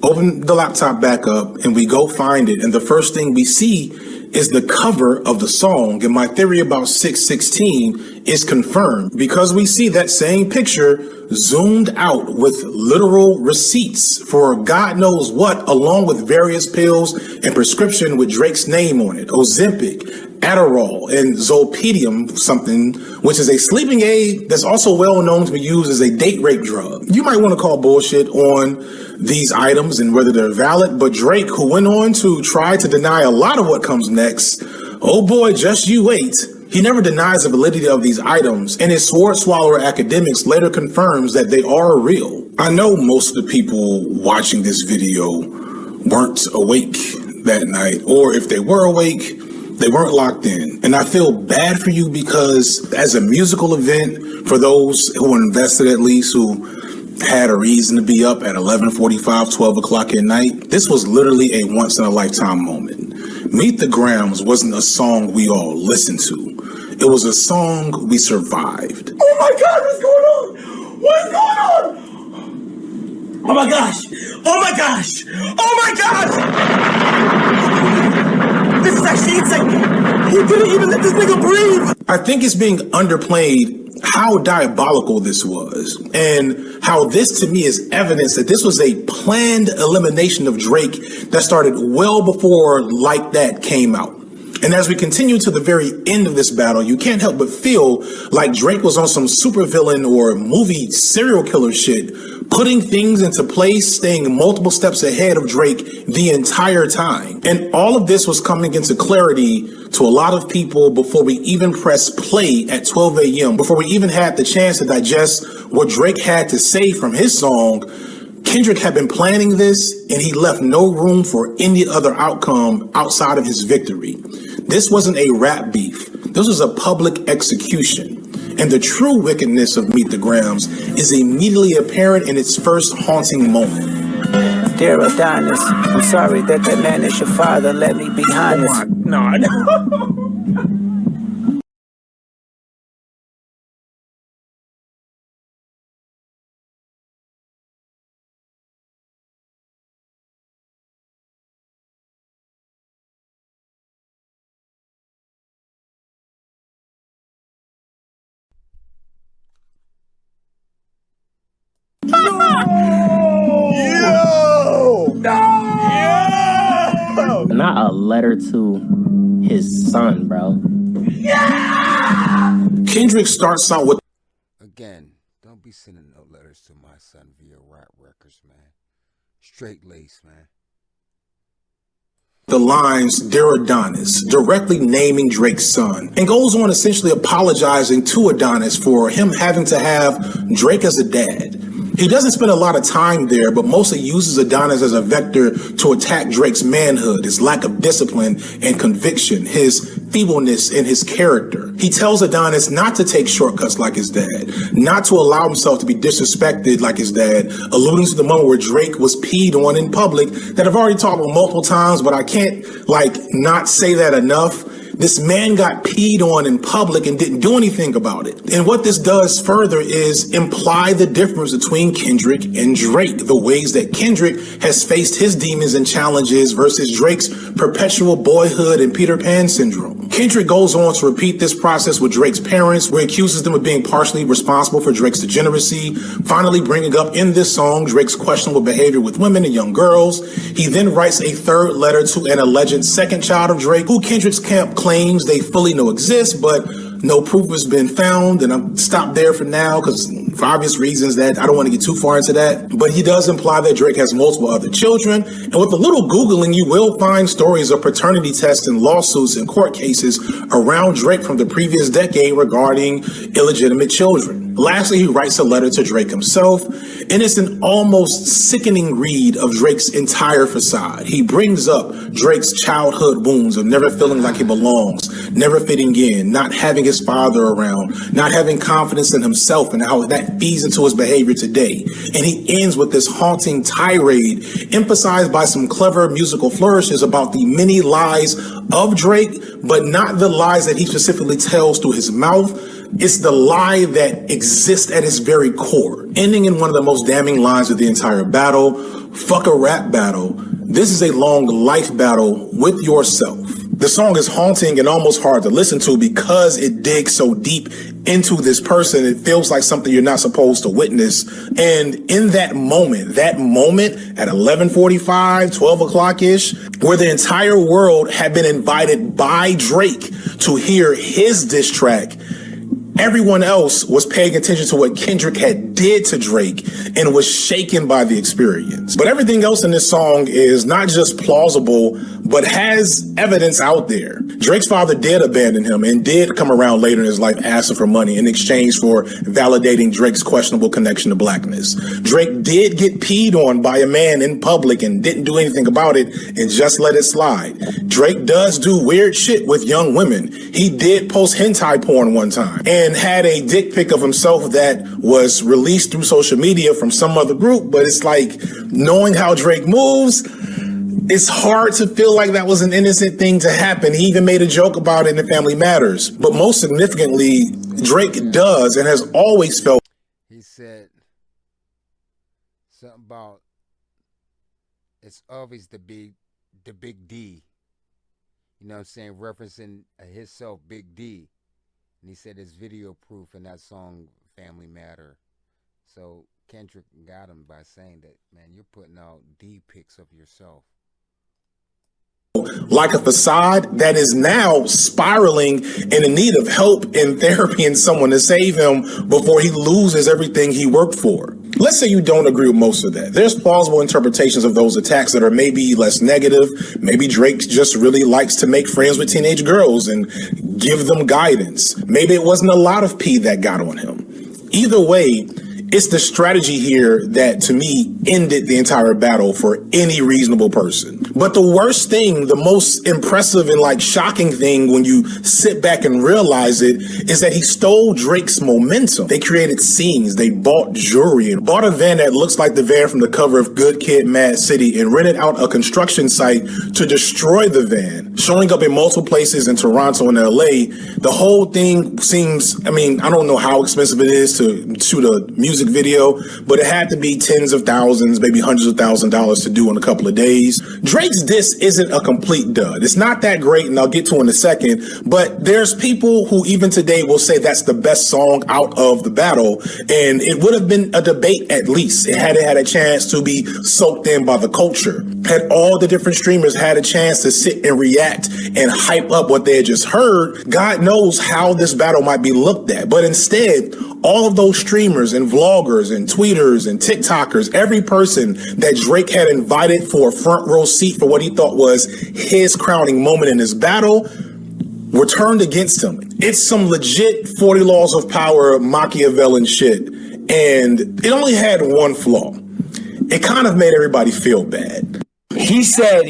Speaker 4: open the laptop back up and we go find it. And the first thing we see is the cover of the song. And my theory about 616 is confirmed because we see that same picture zoomed out with literal receipts for God knows what, along with various pills and prescription with Drake's name on it. Ozempic, Adderall, and Zolpidem something, which is a sleeping aid that's also well known to be used as a date rape drug. You might want to call bullshit on these items and whether they're valid, but Drake, who went on to try to deny a lot of what comes next, oh boy, just you wait. He never denies the validity of these items, and his sword swallower academics later confirms that they are real. I know most of the people watching this video weren't awake that night, or if they were awake, they weren't locked in. And I feel bad for you because as a musical event, for those who were invested at least, who had a reason to be up at 11:45, 12 o'clock at night, this was literally a once-in-a-lifetime moment. Meet the Grams wasn't a song we all listened to. It was a song we survived.
Speaker 12: Oh my God, what's going on? What's going on? Oh my gosh! Oh my gosh! Oh my gosh! This is actually insane. He didn't even let this nigga breathe.
Speaker 4: I think it's being underplayed how diabolical this was, and how this to me is evidence that this was a planned elimination of Drake that started well before Like That came out. And as we continue to the very end of this battle, you can't help but feel like Drake was on some supervillain or movie serial killer shit, putting things into place, staying multiple steps ahead of Drake the entire time. And all of this was coming into clarity to a lot of people before we even pressed play at 12 a.m., before we even had the chance to digest what Drake had to say from his song. Kendrick had been planning this, and he left no room for any other outcome outside of his victory. This wasn't a rap beef. This was a public execution. And the true wickedness of Meet the Grams is immediately apparent in its first haunting moment.
Speaker 9: Dear Adonis, I'm sorry that man is your father. Let me be honest.
Speaker 13: No, I know.
Speaker 14: got a letter to his son, bro.
Speaker 4: Kendrick starts out with,
Speaker 3: again, don't be sending no letters to my son via rap records, man. Straight lace, man.
Speaker 4: the lines "Dear Adonis," directly naming Drake's son, and goes on essentially apologizing to Adonis for him having to have Drake as a dad. He doesn't spend a lot of time there, but mostly uses Adonis as a vector to attack Drake's manhood, his lack of discipline and conviction, his feebleness in his character. He tells Adonis not to take shortcuts like his dad, not to allow himself to be disrespected like his dad, alluding to the moment where Drake was peed on in public that I've already talked about multiple times, but I can't not say that enough. This man got peed on in public and didn't do anything about it. And what this does further is imply the difference between Kendrick and Drake, the ways that Kendrick has faced his demons and challenges versus Drake's perpetual boyhood and Peter Pan syndrome. Kendrick goes on to repeat this process with Drake's parents, where he accuses them of being partially responsible for Drake's degeneracy, finally bringing up in this song Drake's questionable behavior with women and young girls. He then writes a third letter to an alleged second child of Drake, who Kendrick's camp claims they fully know exists, but no proof has been found. And I'm stopped there for now because for obvious reasons that I don't want to get too far into that. But he does imply that Drake has multiple other children. And with a little Googling, you will find stories of paternity tests and lawsuits and court cases around Drake from the previous decade regarding illegitimate children. Lastly, he writes a letter to Drake himself, and it's an almost sickening read of Drake's entire facade. He brings up Drake's childhood wounds of never feeling like he belongs, never fitting in, not having his father around, not having confidence in himself, and how that feeds into his behavior today. And he ends with this haunting tirade, emphasized by some clever musical flourishes about the many lies of Drake, but not the lies that he specifically tells through his mouth. It's the lie that exists at its very core, ending in one of the most damning lines of the entire battle. Fuck a rap battle. This is a long life battle with yourself. The song is haunting and almost hard to listen to because it digs so deep into this person. It feels like something you're not supposed to witness. And in that moment at 11:45, 12 o'clock-ish, where the entire world had been invited by Drake to hear his diss track, everyone else was paying attention to what Kendrick had did to Drake and was shaken by the experience. But everything else in this song is not just plausible, but has evidence out there. Drake's father did abandon him and did come around later in his life asking for money in exchange for validating Drake's questionable connection to blackness. Drake did get peed on by a man in public and didn't do anything about it and just let it slide. Drake does do weird shit with young women. He did post hentai porn one time and had a dick pic of himself that was released through social media from some other group. But it's like, knowing how Drake moves, it's hard to feel like that was an innocent thing to happen. He even made a joke about it in Family Matters. But most significantly, Drake does and has always felt.
Speaker 3: He said something about it's always the big D. You know what I'm saying? Referencing himself, Big D. And he said it's video proof in that song, Family Matter. So Kendrick got him by saying that, man, you're putting out D pics of yourself.
Speaker 4: Like a facade that is now spiraling and in need of help and therapy and someone to save him before he loses everything he worked for. Let's say you don't agree with most of that. There's plausible interpretations of those attacks that are maybe less negative. Maybe Drake just really likes to make friends with teenage girls and give them guidance. Maybe it wasn't a lot of pee that got on him. Either way, it's the strategy here that, to me, ended the entire battle for any reasonable person. But the worst thing, the most impressive and shocking thing when you sit back and realize it, is that he stole Drake's momentum. They created scenes, they bought jewelry, and bought a van that looks like the van from the cover of Good Kid, Mad City, and rented out a construction site to destroy the van, showing up in multiple places in Toronto and LA. The whole thing seems, I don't know how expensive it is to shoot a music music video, but it had to be tens of thousands, maybe hundreds of thousands of dollars to do in a couple of days. Drake's diss isn't a complete dud. It's not that great, and I'll get to in a second, but there's people who even today will say that's the best song out of the battle, and it would have been a debate at least. It had a chance to be soaked in by the culture. Had all the different streamers had a chance to sit and react and hype up what they had just heard, God knows how this battle might be looked at. But instead, all of those streamers and vloggers and tweeters and TikTokers, every person that Drake had invited for a front row seat for what he thought was his crowning moment in this battle, were turned against him. It's some legit 40 Laws of Power Machiavellian shit. And it only had one flaw. It kind of made everybody feel bad.
Speaker 15: He said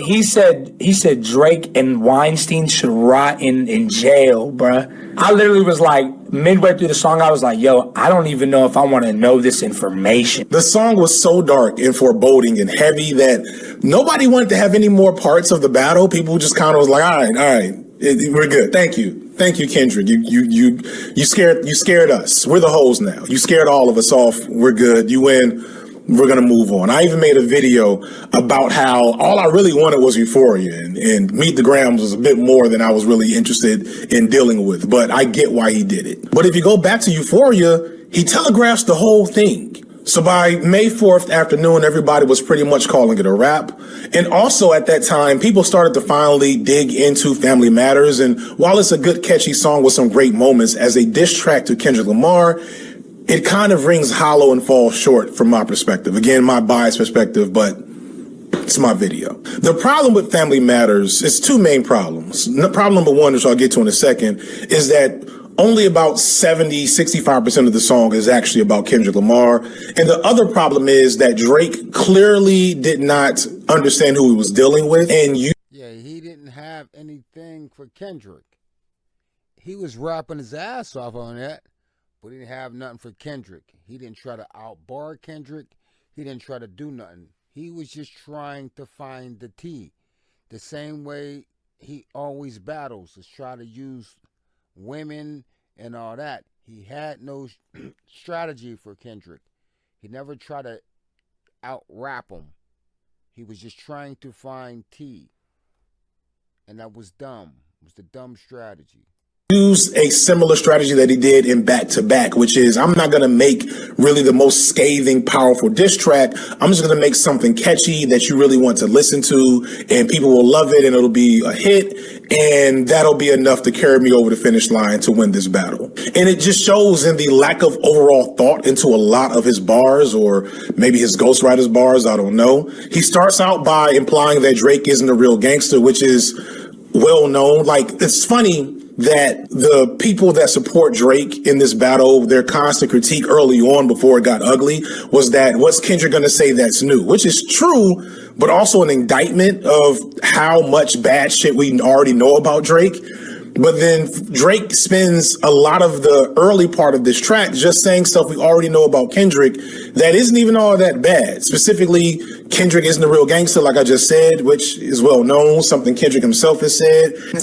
Speaker 15: Drake and Weinstein should rot in jail, bruh. I literally was like, midway through the song, I was like, yo, I don't even know if I want to know this information.
Speaker 4: The song was so dark and foreboding and heavy that nobody wanted to have any more parts of the battle. People just kind of was like, all right, we're good. Thank you, Kendrick. You scared us. We're the hoes now. You scared all of us off. We're good. You win. We're going to move on. I even made a video about how all I really wanted was Euphoria, and Meet the Grams was a bit more than I was really interested in dealing with, but I get why he did it. But if you go back to Euphoria, he telegraphs the whole thing. So by May 4th afternoon, everybody was pretty much calling it a wrap. And also at that time, people started to finally dig into Family Matters. And while it's a good, catchy song with some great moments as a diss track to Kendrick Lamar, it kind of rings hollow and falls short from my perspective. Again, my biased perspective, but it's my video. The problem with Family Matters is two main problems. Problem number one, which I'll get to in a second, is that only about 65% of the song is actually about Kendrick Lamar. And the other problem is that Drake clearly did not understand who he was dealing with. And
Speaker 3: yeah, he didn't have anything for Kendrick. He was rapping his ass off on that, but he didn't have nothing for Kendrick. He didn't try to outbar Kendrick. He didn't try to do nothing. He was just trying to find the T. The same way he always battles, is try to use women and all that. He had no strategy for Kendrick. He never tried to out-rap him. He was just trying to find T. And that was dumb. It was the dumb strategy.
Speaker 4: Use a similar strategy that he did in Back to Back, which is I'm not going to make really the most scathing, powerful diss track. I'm just going to make something catchy that you really want to listen to, and people will love it, and it'll be a hit, and that'll be enough to carry me over the finish line to win this battle. And it just shows in the lack of overall thought into a lot of his bars, or maybe his ghostwriter's bars, I don't know. He starts out by implying that Drake isn't a real gangster, which is well known. Like, it's funny that the people that support Drake in this battle, their constant critique early on before it got ugly was that what's Kendrick going to say that's new, which is true, but also an indictment of how much bad shit we already know about Drake. But then Drake spends a lot of the early part of this track just saying stuff we already know about Kendrick that isn't even all that bad. Specifically, Kendrick isn't a real gangster, like I just said, which is well known, something Kendrick himself has said.
Speaker 16: You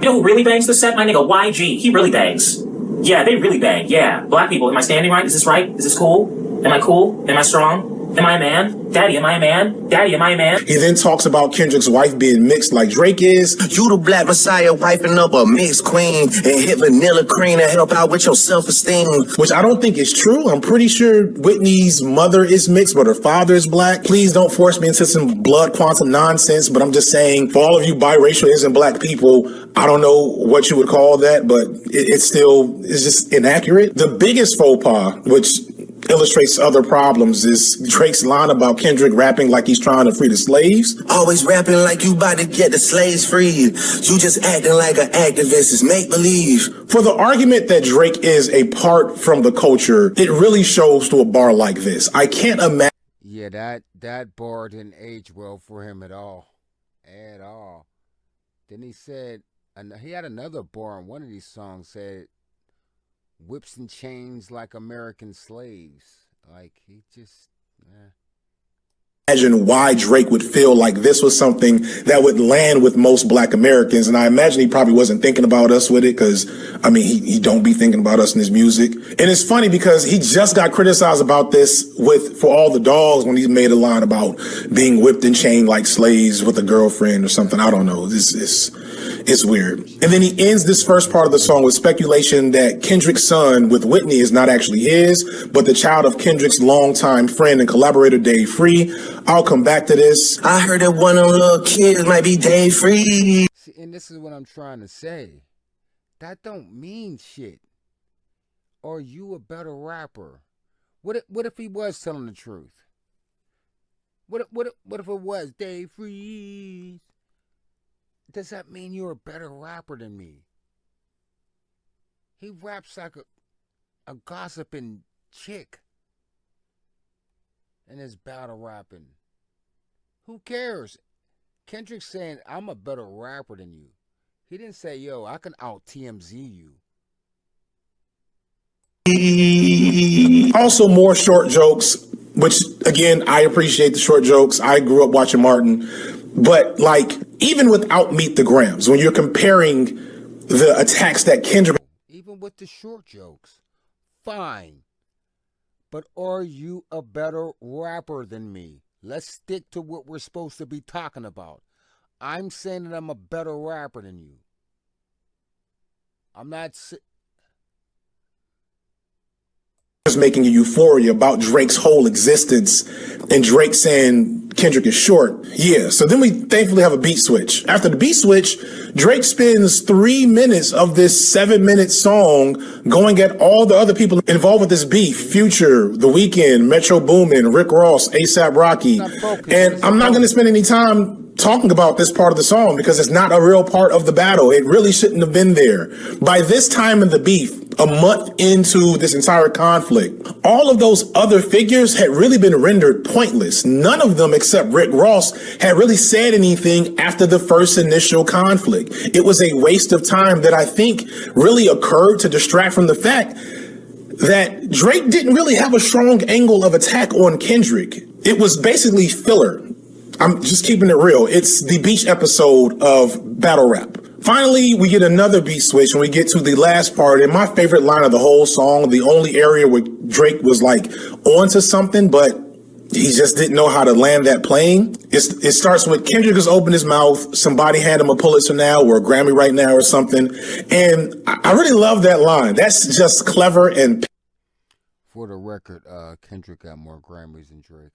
Speaker 16: know who really bangs the set? My nigga YG. He really bangs. Yeah, they really bang. Yeah. Black people, am I standing right? Is this right? Is this cool? Am I cool? Am I strong? Am I a man? Daddy, am I a man? Daddy, am I a man?
Speaker 4: He then talks about Kendrick's wife being mixed like Drake is.
Speaker 6: You the black messiah wiping up a mixed queen and hit vanilla cream to help out with your self-esteem.
Speaker 4: Which I don't think is true. I'm pretty sure Whitney's mother is mixed, but her father is black. Please don't force me into some blood quantum nonsense, but I'm just saying, for all of you biracial isn't black people, I don't know what you would call that, but it's just inaccurate. The biggest faux pas, which illustrates other problems, is Drake's line about Kendrick rapping like he's trying to free the slaves.
Speaker 6: Always rapping like you about to get the slaves freed. You just acting like an activist is make-believe.
Speaker 4: For the argument that Drake is a part from the culture, it really shows to a bar like this. I can't imagine.
Speaker 3: Yeah, that bar didn't age well for him at all. At all. Then he said, and he had another bar on one of these songs, said, whips and chains like American slaves. Like, he just,
Speaker 4: imagine why Drake would feel like this was something that would land with most black Americans. And I imagine he probably wasn't thinking about us with it because, I mean, he don't be thinking about us in his music. And it's funny because he just got criticized about this For All the Dogs when he made a line about being whipped and chained like slaves with a girlfriend or something. I don't know. It's weird. And then he ends this first part of the song with speculation that Kendrick's son with Whitney is not actually his, but the child of Kendrick's longtime friend and collaborator, Dave Free. I'll come back to this.
Speaker 12: I heard that one of them little kids might be Dave Free.
Speaker 3: See, and this is what I'm trying to say. That don't mean shit. Are you a better rapper? What if he was telling the truth? What if it was Dave Free? Does that mean you're a better rapper than me? He raps like a gossiping chick in his battle rapping. Who cares? Kendrick's saying, I'm a better rapper than you. He didn't say, yo, I can out TMZ you.
Speaker 4: Also, more short jokes, which, again, I appreciate the short jokes. I grew up watching Martin. But, like, even without Meet the Grams, when you're comparing the attacks that Kendrick...
Speaker 3: Even with the short jokes, fine. But are you a better rapper than me? Let's stick to what we're supposed to be talking about. I'm saying that I'm a better rapper than you. I'm not...
Speaker 4: Just making a euphoria about Drake's whole existence, and Drake saying Kendrick is short. Yeah, so then we thankfully have a beat switch. After the beat switch, Drake spends 3 minutes of this 7-minute song going at all the other people involved with this beef. Future, The Weeknd, Metro Boomin, Rick Ross, A$AP Rocky. And I'm not going to spend any time talking about this part of the song because it's not a real part of the battle. It really shouldn't have been there. By this time in the beef, a month into this entire conflict, all of those other figures had really been rendered pointless. None of them except Rick Ross had really said anything after the first initial conflict. It was a waste of time that I think really occurred to distract from the fact that Drake didn't really have a strong angle of attack on Kendrick. It was basically filler. I'm just keeping it real. It's the beach episode of battle rap. Finally, we get another beat switch and we get to the last part. And my favorite line of the whole song, the only area where Drake was like onto something, but he just didn't know how to land that plane. It starts with Kendrick has opened his mouth. Somebody hand him a Pulitzer now or a Grammy right now or something. And I really love that line. That's just clever and...
Speaker 3: For the record, Kendrick got more Grammys than Drake.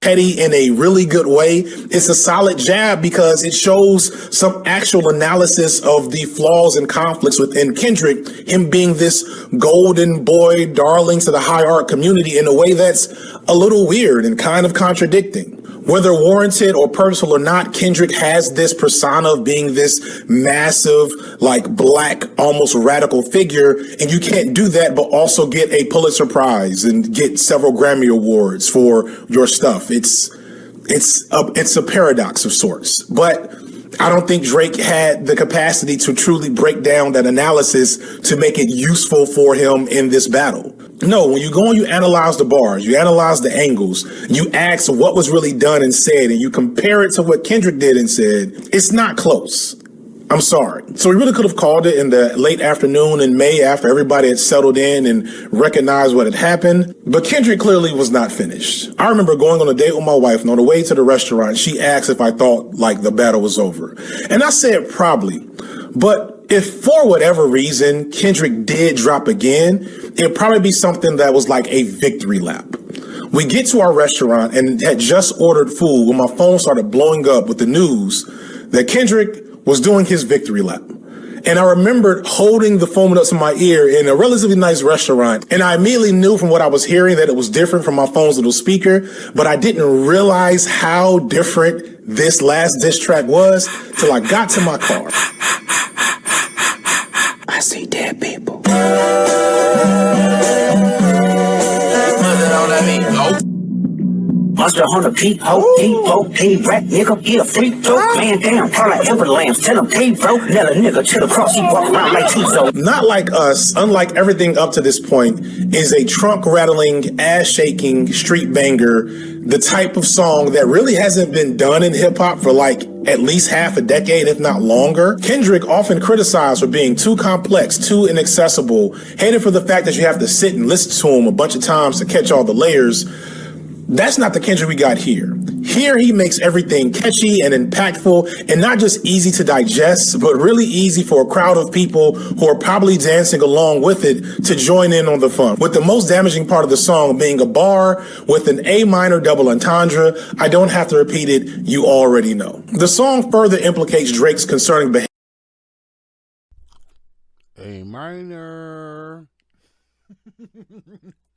Speaker 4: Petty in a really good way. It's a solid jab because it shows some actual analysis of the flaws and conflicts within Kendrick, him being this golden boy darling to the high art community in a way that's a little weird and kind of contradicting. Whether warranted or purposeful or not, Kendrick has this persona of being this massive, like black, almost radical figure. And you can't do that, but also get a Pulitzer Prize and get several Grammy Awards for your stuff. It's a paradox of sorts. But I don't think Drake had the capacity to truly break down that analysis to make it useful for him in this battle. No, when you go and you analyze the bars, you analyze the angles, you ask what was really done and said, and you compare it to what Kendrick did and said, it's not close. I'm sorry. So we really could have called it in the late afternoon in May after everybody had settled in and recognized what had happened. But Kendrick clearly was not finished. I remember going on a date with my wife, and on the way to the restaurant, she asked if I thought like the battle was over. And I said probably. But if for whatever reason Kendrick did drop again, it'd probably be something that was like a victory lap. We get to our restaurant and had just ordered food when my phone started blowing up with the news that Kendrick was doing his victory lap. And I remembered holding the phone up to my ear in a relatively nice restaurant. And I immediately knew from what I was hearing that it was different from my phone's little speaker, but I didn't realize how different this last diss track was till I got to my car. I see dead people.
Speaker 9: Monster on the peep-ho, rap nigga, he a freak, throw. Man down, call like Ember Lambs, tell him bro. Nail a nigga to the cross, he walk around like Tizo.
Speaker 4: Not Like Us, unlike everything up to this point, is a trunk-rattling, ass-shaking street banger, the type of song that really hasn't been done in hip-hop for like at least half a decade, if not longer. Kendrick, often criticized for being too complex, too inaccessible, hated for the fact that you have to sit and listen to him a bunch of times to catch all the layers. That's not the Kendrick we got here. Here he makes everything catchy and impactful and not just easy to digest, but really easy for a crowd of people who are probably dancing along with it to join in on the fun. With the most damaging part of the song being a bar with an A minor double entendre. I don't have to repeat it, you already know. The song further implicates Drake's concerning behavior.
Speaker 3: A minor.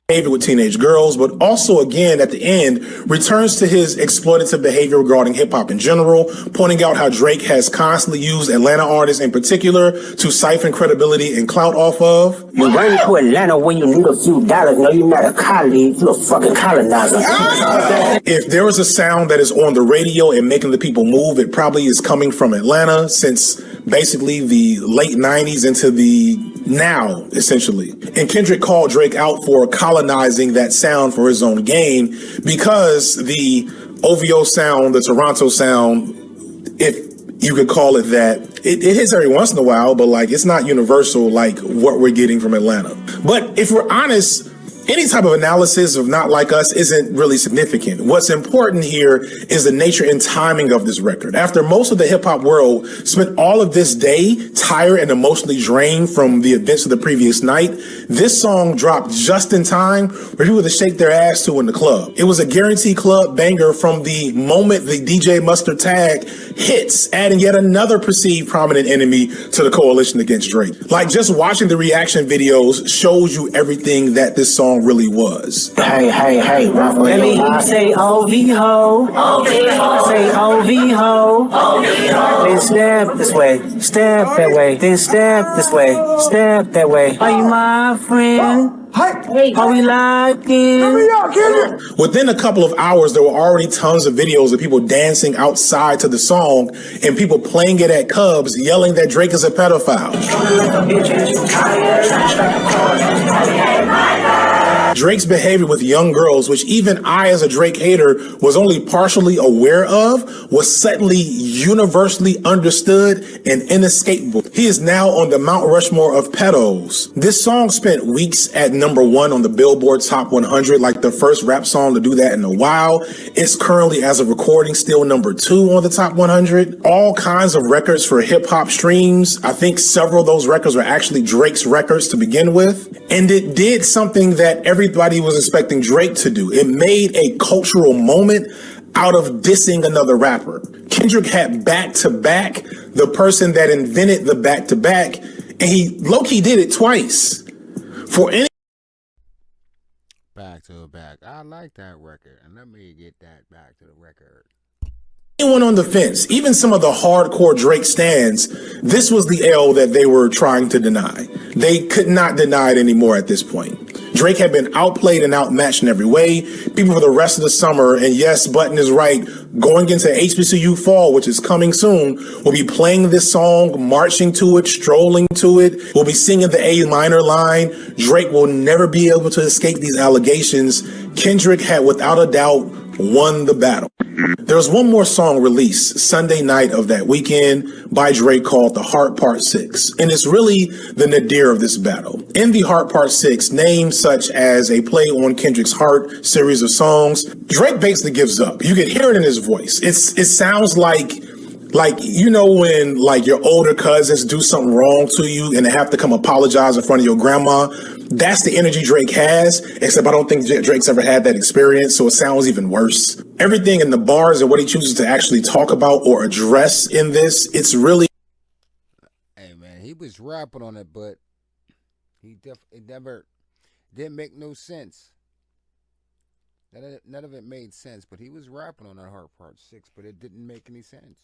Speaker 4: With teenage girls, but also again at the end returns to his exploitative behavior regarding hip-hop in general, pointing out how Drake has constantly used Atlanta artists in particular to siphon credibility and clout off of.
Speaker 9: You run to Atlanta when you need a few dollars. No, you're not a colleague, you're a fucking colonizer.
Speaker 4: If there was a sound that is on the radio and making the people move, it probably is coming from Atlanta, since basically the late 90s into the now, essentially. And Kendrick called Drake out for colonizing that sound for his own gain, because the OVO sound, the Toronto sound, if you could call it that, it hits every once in a while, but like it's not universal like what we're getting from Atlanta. But if we're honest, any type of analysis of Not Like Us isn't really significant. What's important here is the nature and timing of this record. After most of the hip-hop world spent all of this day tired and emotionally drained from the events of the previous night, this song dropped just in time for people to shake their ass to in the club. It was a guaranteed club banger from the moment the DJ Mustard tag hits, adding yet another perceived prominent enemy to the coalition against Drake. Like, just watching the reaction videos shows you everything that this song really was.
Speaker 9: Hey, let me say OV-ho. Say OV-ho. Then step this way, step that way, then step this way, step that way. Are you my friend? Are we locked in?
Speaker 4: Within a couple of hours, there were already tons of videos of people dancing outside to the song and people playing it at Cubs, yelling that Drake is a pedophile. Drake's behavior with young girls, which even I as a Drake hater was only partially aware of, was suddenly universally understood and inescapable. He is now on the Mount Rushmore of pedos. This song spent weeks at #1 on the Billboard Top 100, like the first rap song to do that in a while. It's currently, as of recording, still #2 on the Top 100. All kinds of records for hip hop streams. I think several of those records were actually Drake's records to begin with. And it did something that everybody was expecting Drake to do. It made a cultural moment out of dissing another rapper. Kendrick had back-to-back the person that invented the back-to-back, and he low-key did it twice. For any
Speaker 3: Back to back. I like that record, and let me get that back to the record.
Speaker 4: anyone on the fence, even some of the hardcore Drake stans, this was the L that they were trying to deny. They could not deny it anymore at this point. Drake had been outplayed and outmatched in every way. People for the rest of the summer, and yes, Button is right, going into HBCU fall, which is coming soon, will be playing this song, marching to it, strolling to it. We'll be singing the A minor line. Drake will never be able to escape these allegations. Kendrick had, without a doubt, won the battle. There was one more song released Sunday night of that weekend by Drake called The Heart Part 6, and it's really the nadir of this battle. In The Heart Part 6, names such as a play on Kendrick's Heart series of songs, Drake basically gives up. You can hear it in his voice. It sounds like you know when like your older cousins do something wrong to you and they have to come apologize in front of your grandma. That's the energy Drake has, except I don't think Drake's ever had that experience, so it sounds even worse. Everything in the bars and what he chooses to actually talk about or address in this, it's really...
Speaker 3: Hey, man, he was rapping on it, but it never didn't make no sense. None of it made sense, but he was rapping on that Heart Part 6, but it didn't make any sense.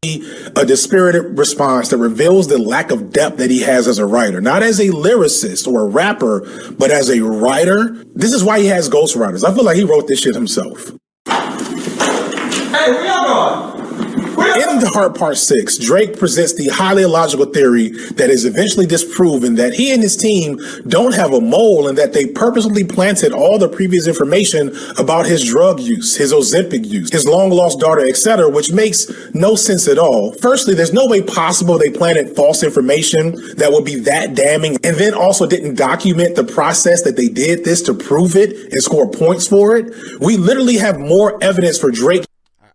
Speaker 4: a dispirited response that reveals the lack of depth that he has as a writer, not as a lyricist or a rapper, but as a writer. This is why he has ghostwriters. I feel like he wrote this shit himself.
Speaker 12: Hey, where y'all going?
Speaker 4: In The Heart Part 6, Drake presents the highly illogical theory that is eventually disproven that he and his team don't have a mole and that they purposely planted all the previous information about his drug use, his Ozempic use, his long-lost daughter, etc., which makes no sense at all. Firstly, there's no way possible they planted false information that would be that damning and then also didn't document the process that they did this to prove it and score points for it. We literally have more evidence for Drake.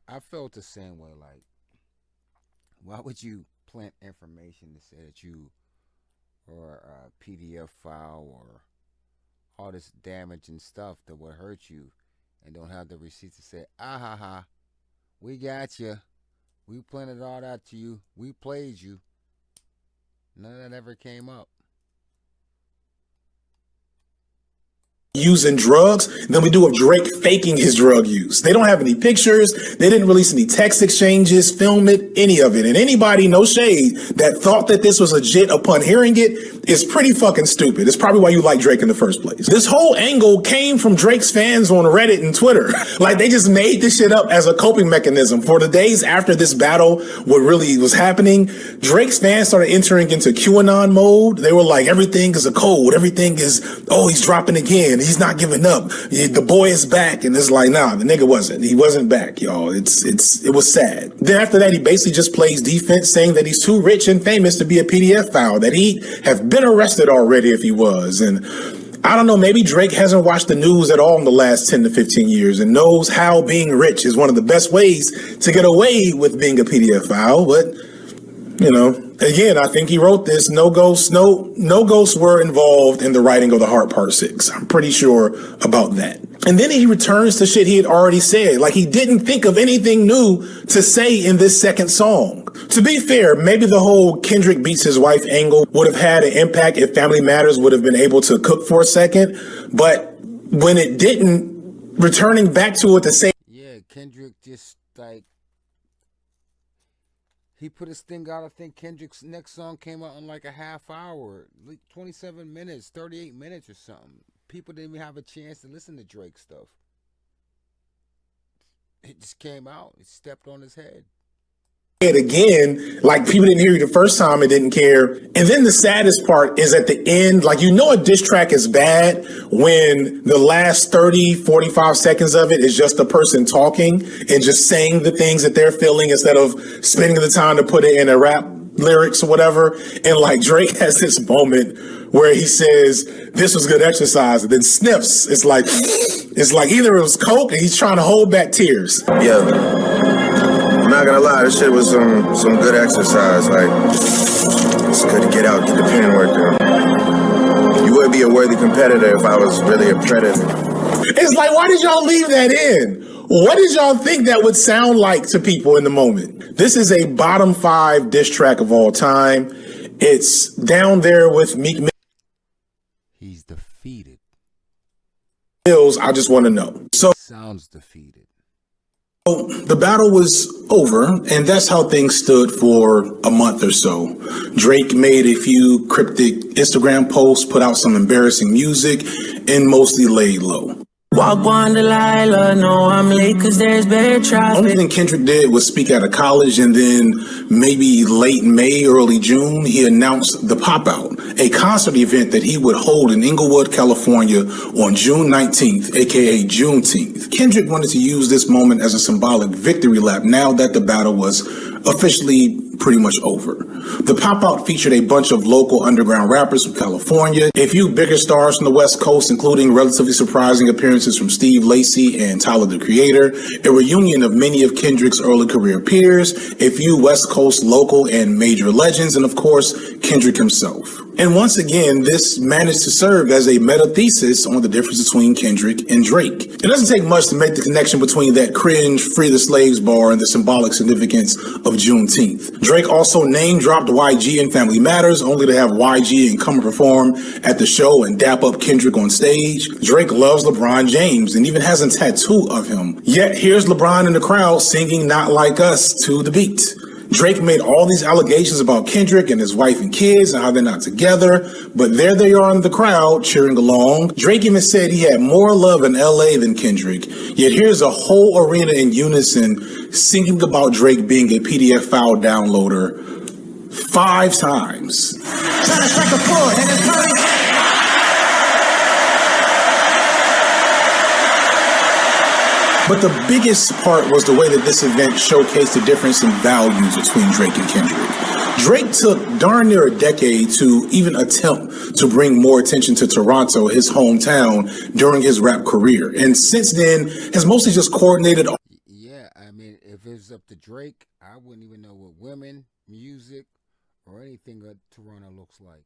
Speaker 3: I felt the same way. Like, why would you plant information to say that you or a PDF file or all this damage and stuff that would hurt you and don't have the receipts to say, ah ha ha, we got you, we planted all that to you, we played you. None of that ever came up.
Speaker 4: Using drugs than we do of Drake faking his drug use. They don't have any pictures. They didn't release any text exchanges, film it, any of it. And anybody, no shade, that thought that this was legit upon hearing it is pretty fucking stupid. It's probably why you like Drake in the first place. This whole angle came from Drake's fans on Reddit and Twitter. Like, they just made this shit up as a coping mechanism. For the days after this battle, what really was happening, Drake's fans started entering into QAnon mode. They were like, everything is a code. Everything is, oh, he's dropping again. He's not giving up. The boy is back. And it's like, nah, the nigga wasn't. He wasn't back, y'all. It was sad. Then after that, he basically just plays defense, saying that he's too rich and famous to be a PDF file, that he'd have been arrested already if he was. And I don't know, maybe Drake hasn't watched the news at all in the last 10 to 15 years and knows how being rich is one of the best ways to get away with being a PDF file. But, you know, again, I think he wrote this. No ghosts were involved in the writing of The Heart Part 6. I'm pretty sure about that. And then he returns to shit he had already said. Like, he didn't think of anything new to say in this second song. To be fair, maybe the whole Kendrick beats his wife angle would have had an impact if Family Matters would have been able to cook for a second. But when it didn't, returning back to it to say,
Speaker 3: yeah, Kendrick just like, he put his thing out. I think Kendrick's next song came out in like a half hour, like 27 minutes, 38 minutes or something. People didn't even have a chance to listen to Drake stuff. It just came out. It stepped on his head.
Speaker 4: It again, like, people didn't hear you the first time and didn't care. And then the saddest part is at the end, like, you know a diss track is bad when the last 30, 45 seconds of it is just a person talking and just saying the things that they're feeling instead of spending the time to put it in a rap lyrics or whatever. And like, Drake has this moment where he says, this was good exercise, and then sniffs. It's like either it was coke and he's trying to hold back tears.
Speaker 17: Yeah. I'm not gonna lie, this shit was some good exercise. Like, it's good to get out, get the pen work done. You would be a worthy competitor if I was really a predator.
Speaker 4: It's like, why did y'all leave that in? What did y'all think that would sound like to people in the moment? This is a bottom 5 diss track of all time. It's down there with Meek Mill.
Speaker 3: He's defeated.
Speaker 4: I just want to know. So
Speaker 3: sounds defeated.
Speaker 4: The battle was over, and that's how things stood for a month or so. Drake made a few cryptic Instagram posts, put out some embarrassing music, and mostly laid low.
Speaker 18: Walk on Delilah, no, I'm late cause there's bad traffic.
Speaker 4: Only thing Kendrick did was speak out of college, and then maybe late May, early June, he announced the Pop Out, a concert event that he would hold in Inglewood, California on June 19th, aka Juneteenth. Kendrick wanted to use this moment as a symbolic victory lap now that the battle was officially pretty much over. The pop-out featured a bunch of local underground rappers from California, a few bigger stars from the West Coast, including relatively surprising appearances from Steve Lacy and Tyler, the Creator, a reunion of many of Kendrick's early career peers, a few West Coast local and major legends, and of course, Kendrick himself. And once again, this managed to serve as a meta thesis on the difference between Kendrick and Drake. It doesn't take much to make the connection between that cringe Free the Slaves bar and the symbolic significance of Juneteenth. Drake also name-dropped YG in Family Matters, only to have YG and come perform at the show and dap up Kendrick on stage. Drake loves LeBron James and even has a tattoo of him. Yet here's LeBron in the crowd singing Not Like Us to the beat. Drake made all these allegations about Kendrick and his wife and kids and how they're not together, but there they are in the crowd cheering along. Drake even said he had more love in LA than Kendrick, yet here's a whole arena in unison singing about Drake being a PDF file downloader 5 times.
Speaker 10: Trying to strike a chord and it's coming.
Speaker 4: But the biggest part was the way that this event showcased the difference in values between Drake and Kendrick. Drake took darn near a decade to even attempt to bring more attention to Toronto, his hometown, during his rap career. And since then, has mostly just coordinated.
Speaker 3: Yeah, I mean, if it was up to Drake, I wouldn't even know what women, music, or anything that Toronto looks like.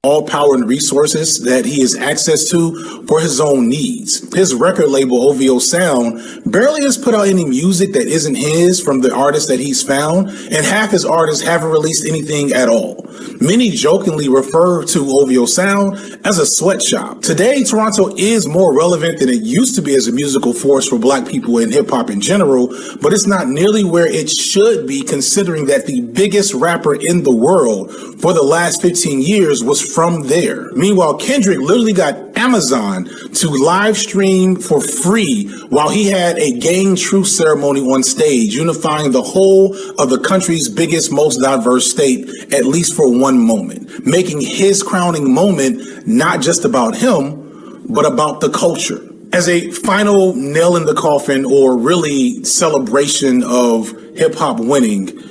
Speaker 4: All power and resources that he has access to for his own needs. His record label, OVO Sound, barely has put out any music that isn't his from the artists that he's found, and half his artists haven't released anything at all. Many jokingly refer to OVO Sound as a sweatshop. Today, Toronto is more relevant than it used to be as a musical force for black people and hip-hop in general, but it's not nearly where it should be, considering that the biggest rapper in the world for the last 15 years was from there. Meanwhile, Kendrick literally got Amazon to live stream for free while he had a gang truce ceremony on stage, unifying the whole of the country's biggest, most diverse state, at least for one moment, making his crowning moment not just about him, but about the culture. As a final nail in the coffin, or really celebration of hip-hop winning,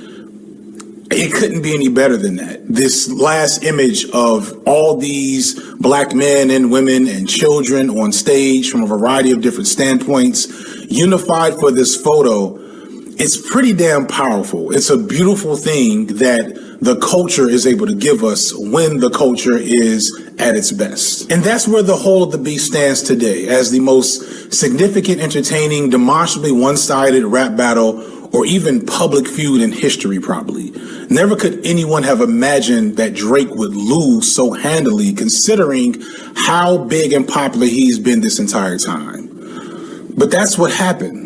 Speaker 4: it couldn't be any better than that. This last image of all these black men and women and children on stage from a variety of different standpoints, unified for this photo, it's pretty damn powerful. It's a beautiful thing that the culture is able to give us when the culture is at its best. And that's where the whole of the beef stands today, as the most significant, entertaining, demonstrably one-sided rap battle or even public feud in history, probably. Never could anyone have imagined that Drake would lose so handily, considering how big and popular he's been this entire time. But that's what happened.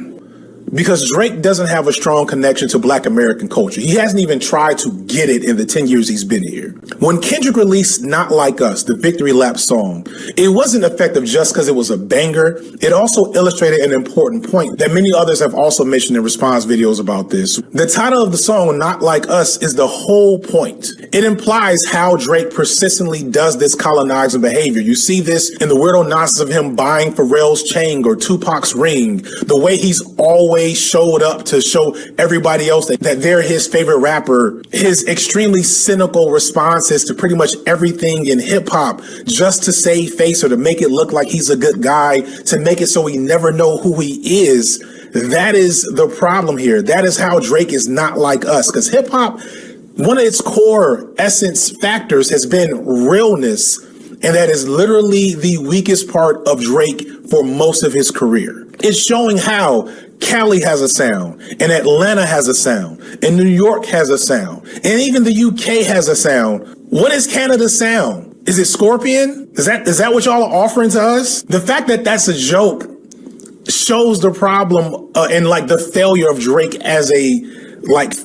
Speaker 4: Because Drake doesn't have a strong connection to black American culture. He hasn't even tried to get it in the 10 years he's been here. When Kendrick released Not Like Us, the victory lap song, it wasn't effective just because it was a banger. It also illustrated an important point that many others have also mentioned in response videos about this. The title of the song, Not Like Us, is the whole point. It implies how Drake persistently does this colonizing behavior. You see this in the weirdo nonsense of him buying Pharrell's chain or Tupac's ring, the way he's always showed up to show everybody else that they're his favorite rapper, his extremely cynical responses to pretty much everything in hip hop just to save face or to make it look like he's a good guy, to make it so we never know who he is. That is the problem here. That is how Drake is not like us, because hip hop, one of its core essence factors has been realness, and that is literally the weakest part of Drake for most of his career. It's showing how Cali has a sound, and Atlanta has a sound, and New York has a sound, and even the UK has a sound. What is Canada's sound? Is it Scorpion? Is that what y'all are offering to us? The fact that that's a joke shows the problem and like the failure of Drake as a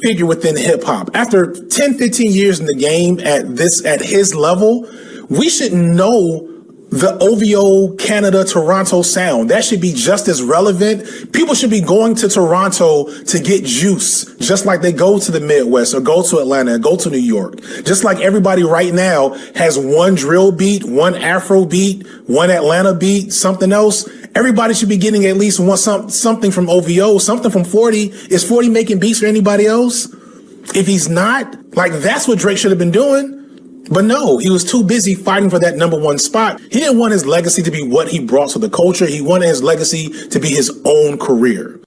Speaker 4: figure within hip hop. After 10, 15 years in the game at his level, we should know the OVO Canada Toronto sound. That should be just as relevant. People should be going to Toronto to get juice, just like they go to the Midwest or go to Atlanta and go to New York. Just like everybody right now has one drill beat, one Afro beat, one Atlanta beat, something else. Everybody should be getting at least something from OVO, something from 40. Is 40 making beats for anybody else? If he's not, that's what Drake should have been doing. But no, he was too busy fighting for that #1 spot. He didn't want his legacy to be what he brought to the culture. He wanted his legacy to be his own career.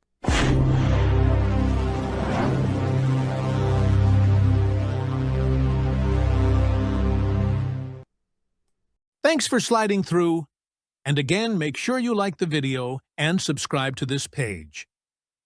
Speaker 19: Thanks for sliding through. And again, make sure you like the video and subscribe to this page.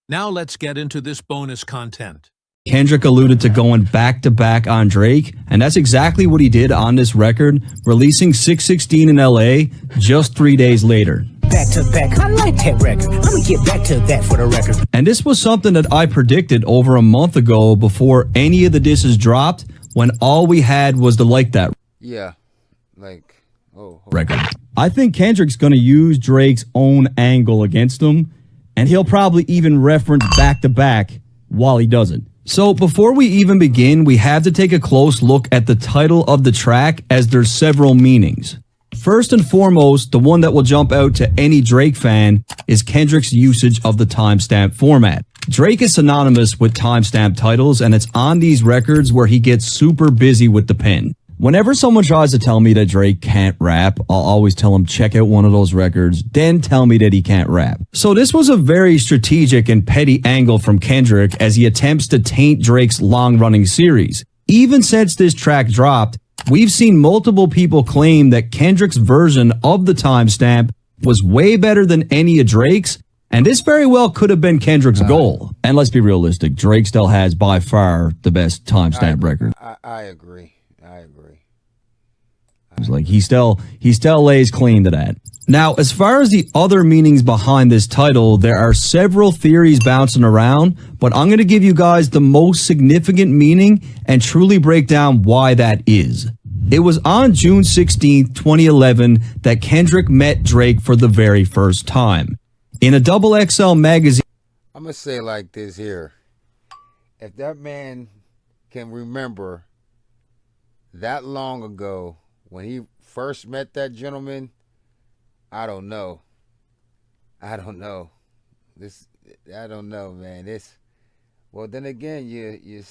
Speaker 19: Now let's get into this bonus content.
Speaker 20: Kendrick alluded to going back-to-back on Drake, and that's exactly what he did on this record, releasing 616 in LA just 3 days later.
Speaker 9: back to back. I like that record. Let me get back to that for the record.
Speaker 20: And this was something that I predicted over a month ago before any of the disses dropped, when all we had was the Like That
Speaker 3: Yeah, like,
Speaker 20: record. I think Kendrick's going to use Drake's own angle against him, and he'll probably even reference Back to Back while he does it. So before we even begin, we have to take a close look at the title of the track, as there's several meanings. First and foremost, the one that will jump out to any Drake fan is Kendrick's usage of the timestamp format. Drake is synonymous with timestamp titles, and it's on these records where he gets super busy with the pen. Whenever someone tries to tell me that Drake can't rap, I'll always tell them check out one of those records, then tell me that he can't rap. So this was a very strategic and petty angle from Kendrick as he attempts to taint Drake's long-running series. Even since this track dropped, we've seen multiple people claim that Kendrick's version of the timestamp was way better than any of Drake's, and this very well could have been Kendrick's goal. And let's be realistic, Drake still has by far the best timestamp record.
Speaker 3: I agree. I agree.
Speaker 20: It's like he still lays claim to that. Now, as far as the other meanings behind this title, there are several theories bouncing around, but I'm going to give you guys the most significant meaning and truly break down why that is. It was on June 16th, 2011 that Kendrick met Drake for the very first time. In a XXL magazine.
Speaker 3: I'm going to say like this here. If that man can remember that long ago when he first met that gentleman, I don't know. I don't know, man. Well, then again, he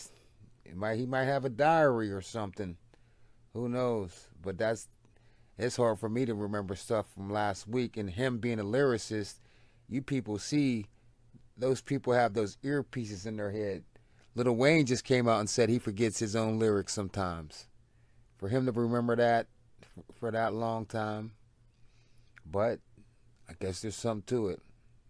Speaker 3: might have a diary or something. Who knows? But it's hard for me to remember stuff from last week. And him being a lyricist, you people see those people have those earpieces in their head. Lil Wayne just came out and said he forgets his own lyrics sometimes. For him to remember that for that long time. But I guess there's something to it.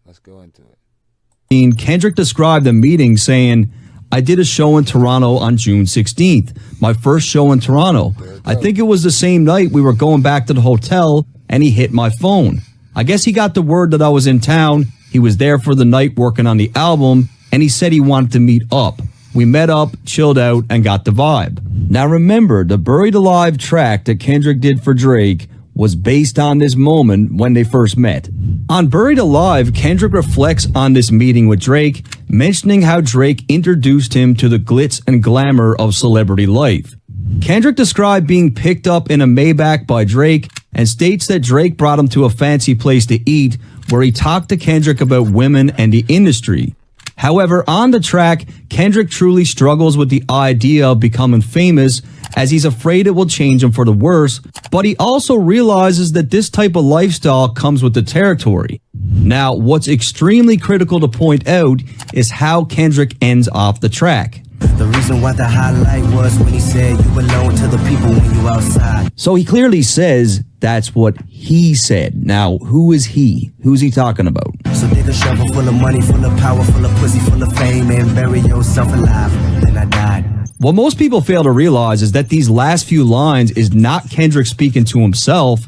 Speaker 3: Let's go into it.
Speaker 20: Kendrick described the meeting saying, I did a show in Toronto on June 16th, my first show in Toronto. I think it was the same night we were going back to the hotel and he hit my phone. I guess he got the word that I was in town. He was there for the night working on the album and he said he wanted to meet up. We met up, chilled out, and got the vibe. Now remember, the Buried Alive track that Kendrick did for Drake was based on this moment when they first met. On Buried Alive, Kendrick reflects on this meeting with Drake, mentioning how Drake introduced him to the glitz and glamour of celebrity life. Kendrick described being picked up in a Maybach by Drake and states that Drake brought him to a fancy place to eat where he talked to Kendrick about women and the industry. However, on the track, Kendrick truly struggles with the idea of becoming famous as he's afraid it will change him for the worse, but he also realizes that this type of lifestyle comes with the territory. Now, what's extremely critical to point out is how Kendrick ends off the track.
Speaker 18: The reason why the highlight was when he said you belong to the people when you outside.
Speaker 20: So he clearly says that's what he said. Now, who is he? Who's he talking about?
Speaker 18: So dig a shovel full of money, full of power, full of pussy, full of fame, and bury yourself alive. Then I died.
Speaker 20: What most people fail to realize is that these last few lines is not Kendrick speaking to himself,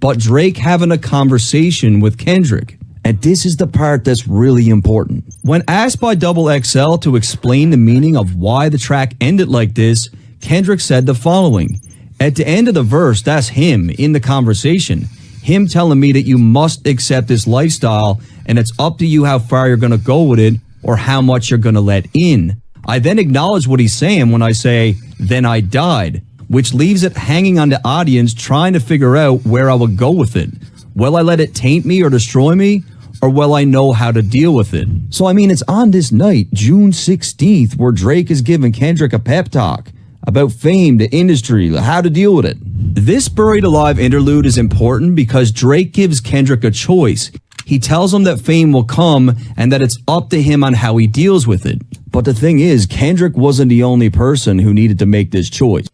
Speaker 20: but Drake having a conversation with Kendrick. And this is the part that's really important. When asked by XXL to explain the meaning of why the track ended like this, Kendrick said the following. At the end of the verse, that's him in the conversation. Him telling me that you must accept this lifestyle and it's up to you how far you're going to go with it or how much you're going to let in. I then acknowledge what he's saying when I say, then I died, which leaves it hanging on the audience trying to figure out where I would go with it. Will I let it taint me or destroy me? Or will I know how to deal with it? So, I mean, it's on this night, June 16th, where Drake is giving Kendrick a pep talk about fame, the industry, how to deal with it. This Buried Alive interlude is important because Drake gives Kendrick a choice. He tells him that fame will come and that it's up to him on how he deals with it. But the thing is, Kendrick wasn't the only person who needed to make this choice.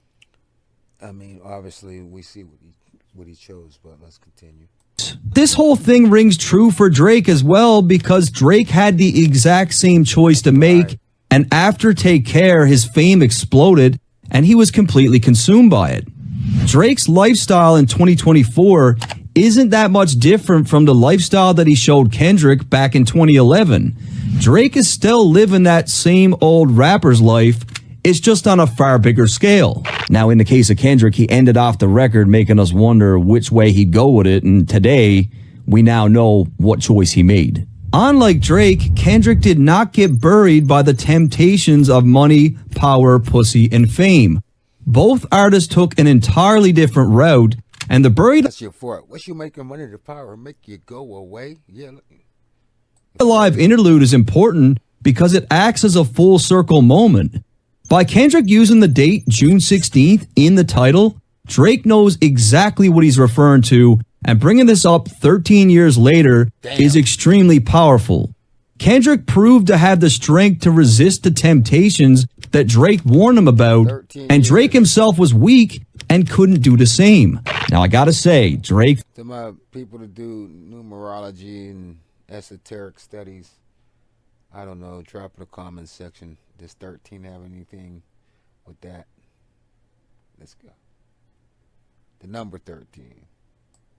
Speaker 3: I mean, obviously, we see what he chose, but let's continue.
Speaker 20: This whole thing rings true for Drake as well because Drake had the exact same choice to make, and after Take Care, his fame exploded and he was completely consumed by it. Drake's lifestyle in 2024 isn't that much different from the lifestyle that he showed Kendrick back in 2011. Drake is still living that same old rapper's life. It's just on a far bigger scale. Now, in the case of Kendrick, he ended off the record making us wonder which way he'd go with it, and today, we now know what choice he made. Unlike Drake, Kendrick did not get buried by the temptations of money, power, pussy, and fame. Both artists took an entirely different route, and the buried
Speaker 3: That's your fault. What's you making money to power make you go away? Yeah.
Speaker 20: Alive interlude is important because it acts as a full circle moment. By Kendrick using the date June 16th in the title, Drake knows exactly what he's referring to, and bringing this up 13 years later is extremely powerful. Kendrick proved to have the strength to resist the temptations that Drake warned him about, and Drake himself was weak and couldn't do the same. Now, I gotta say, Drake...
Speaker 3: To my people to do numerology and esoteric studies, I don't know, drop in the comments section. Does 13 have anything with that? Let's go. The number 13.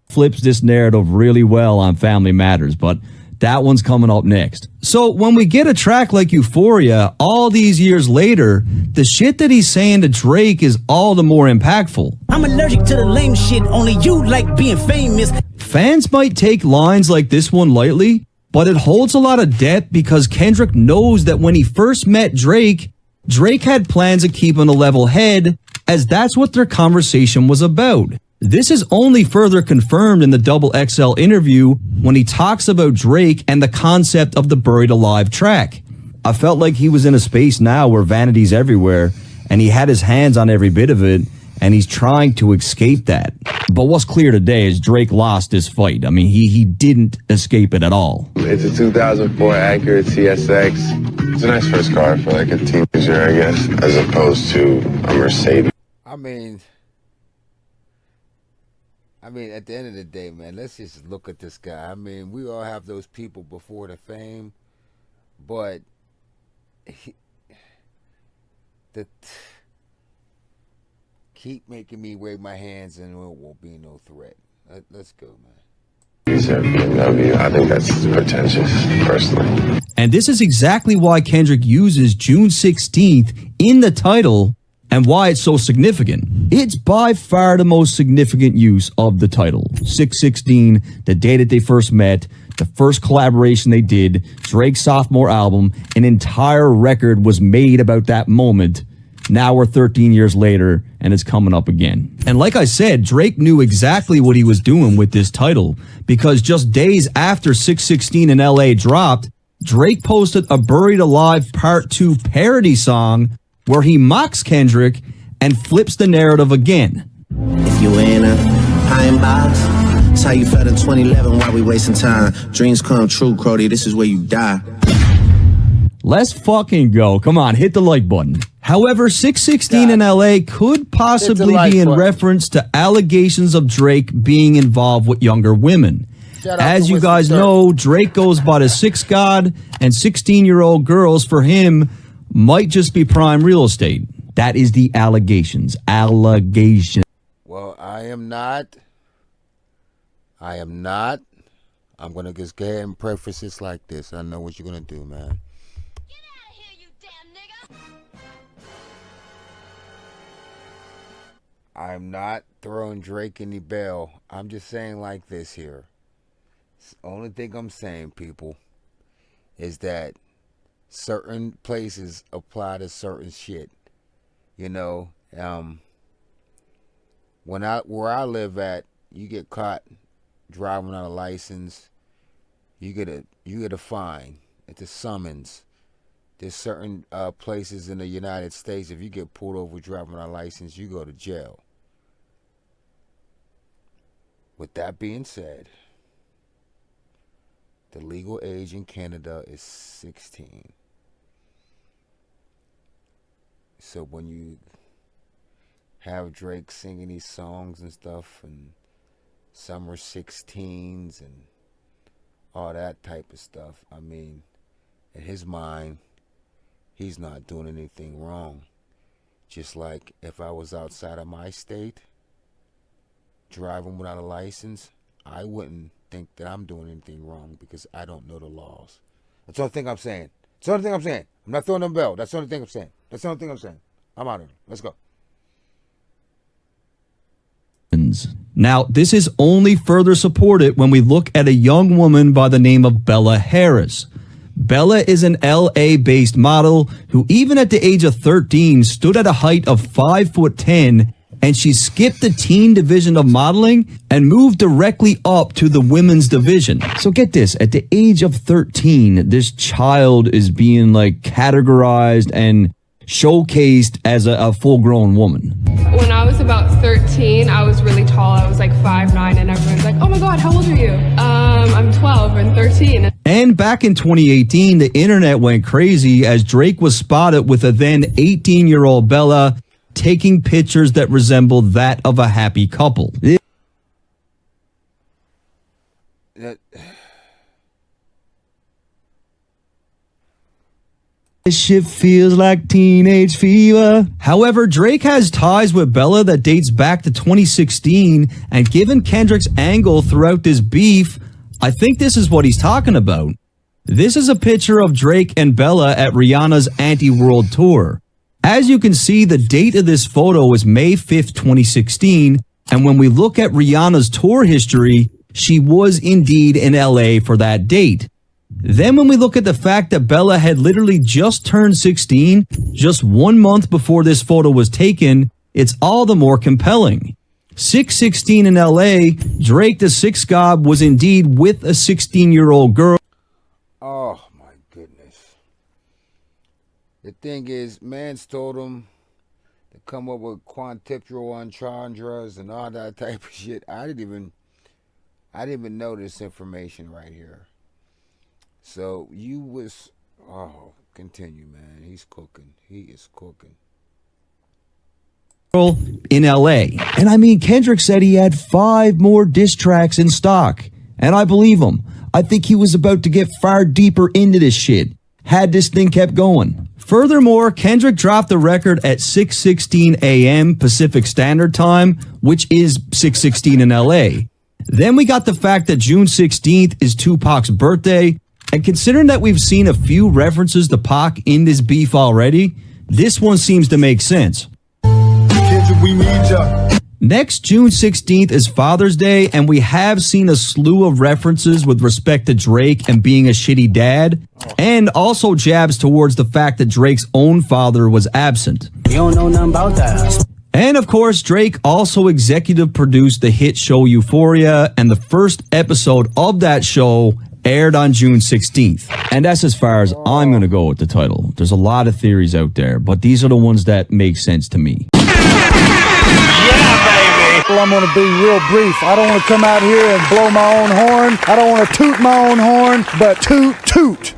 Speaker 20: Flips this narrative really well on Family Matters, but that one's coming up next. So when we get a track like Euphoria, all these years later, the shit that he's saying to Drake is all the more impactful.
Speaker 1: I'm allergic to the lame shit, only you like being famous.
Speaker 20: Fans might take lines like this one lightly, but it holds a lot of depth because Kendrick knows that when he first met Drake, Drake had plans of keeping a level head, as that's what their conversation was about. This is only further confirmed in the Double XL interview when he talks about Drake and the concept of the Buried Alive track. I felt like he was in a space now where vanity's everywhere, and he had his hands on every bit of it, and he's trying to escape that. But what's clear today is Drake lost this fight. I mean, he didn't escape it at all.
Speaker 17: It's a 2004 Acura TSX. It's a nice first car for like a teenager, I guess, as opposed to a Mercedes.
Speaker 3: I mean, at the end of the day, man, let's just look at this guy. I mean, we all have those people before the fame, but keep making me wave my hands and it won't be no threat. Let's go, man.
Speaker 17: He said BMW. I think that's pretentious, personally.
Speaker 20: And this is exactly why Kendrick uses June 16th in the title and why it's so significant. It's by far the most significant use of the title. 616, the day that they first met, the first collaboration they did, Drake's sophomore album, an entire record was made about that moment. Now we're 13 years later, and it's coming up again. And like I said, Drake knew exactly what he was doing with this title, because just days after 616 in LA dropped, Drake posted a Buried Alive Part 2 parody song where he mocks Kendrick and flips the narrative again.
Speaker 1: If you in a pine box, it's how you felt in 2011 while we wasting time. Dreams come true, Crody, this is where you die.
Speaker 20: Let's fucking go. Come on, hit the like button. However, 616 in LA could possibly be in reference to allegations of Drake being involved with younger women. As you guys know, Drake goes by the 6 God, and 16-year-old girls for him might just be prime real estate. That is the allegations. Allegations.
Speaker 3: Well, I am not. I'm going to just go ahead and preface this like this. I know what you're going to do, man. I'm not throwing Drake any bail. I'm just saying like this here. The only thing I'm saying, people, is that certain places apply to certain shit. You know, where I live at, you get caught driving without a license, you get a fine. It's a summons. There's certain places in the United States, if you get pulled over driving without a license, you go to jail. With that being said, the legal age in Canada is 16. So when you have Drake singing these songs and stuff, and summer 16s and all that type of stuff, I mean, in his mind, he's not doing anything wrong. Just like if I was outside of my state, driving without a license, I wouldn't think that I'm doing anything wrong because I don't know the laws. That's the only thing I'm saying. That's the only thing I'm saying. I'm not throwing them bell. That's the only thing I'm saying. That's the only thing I'm saying. I'm out of here. Let's go.
Speaker 20: Now, this is only further supported when we look at a young woman by the name of Bella Harris. Bella is an LA-based model who, even at the age of 13, stood at a height of 5'10", and she skipped the teen division of modeling and moved directly up to the women's division. So get this, at the age of 13, this child is being like categorized and showcased as a full-grown woman.
Speaker 21: When I was about 13, I was really tall. I was like 5'9", and everyone's like, oh my God, how old are you? I'm 12 and 13.
Speaker 20: And back in 2018, the internet went crazy as Drake was spotted with a then 18-year-old Bella taking pictures that resembled that of a happy couple. This shit feels like teenage fever. However, Drake has ties with Bella that dates back to 2016, and given Kendrick's angle throughout this beef, I think this is what he's talking about. This is a picture of Drake and Bella at Rihanna's Anti-World Tour. As you can see, the date of this photo is May 5th, 2016, and when we look at Rihanna's tour history, she was indeed in LA for that date. Then when we look at the fact that Bella had literally just turned 16, just 1 month before this photo was taken, it's all the more compelling. 616 in LA, Drake the Sixth God was indeed with a 16-year-old girl.
Speaker 3: Oh my goodness. The thing is, man's told him to come up with quantiptural entendres and all that type of shit. I didn't even know this information right here. So you was, continue, man. He's cooking. He is cooking.
Speaker 20: In LA. And I mean, Kendrick said he had 5 more diss tracks in stock. And I believe him. I think he was about to get far deeper into this shit, had this thing kept going. Furthermore, Kendrick dropped the record at 6:16 a.m. Pacific Standard Time, which is 6:16 in LA. Then we got the fact that June 16th is Tupac's birthday. And considering that we've seen a few references to Pac in this beef already, this one seems to make sense.
Speaker 10: We need ya.
Speaker 20: Next, June 16th is Father's Day, and we have seen a slew of references with respect to Drake and being a shitty dad, and also jabs towards the fact that Drake's own father was absent.
Speaker 9: You don't know nothing about that.
Speaker 20: And of course, Drake also executive produced the hit show Euphoria, and the first episode of that show aired on June 16th. And that's as far as I'm going to go with the title. There's a lot of theories out there, but these are the ones that make sense to me.
Speaker 22: Well, I'm going to be real brief. I don't want to come out here and blow my own horn. I don't want to toot my own horn, but toot, toot.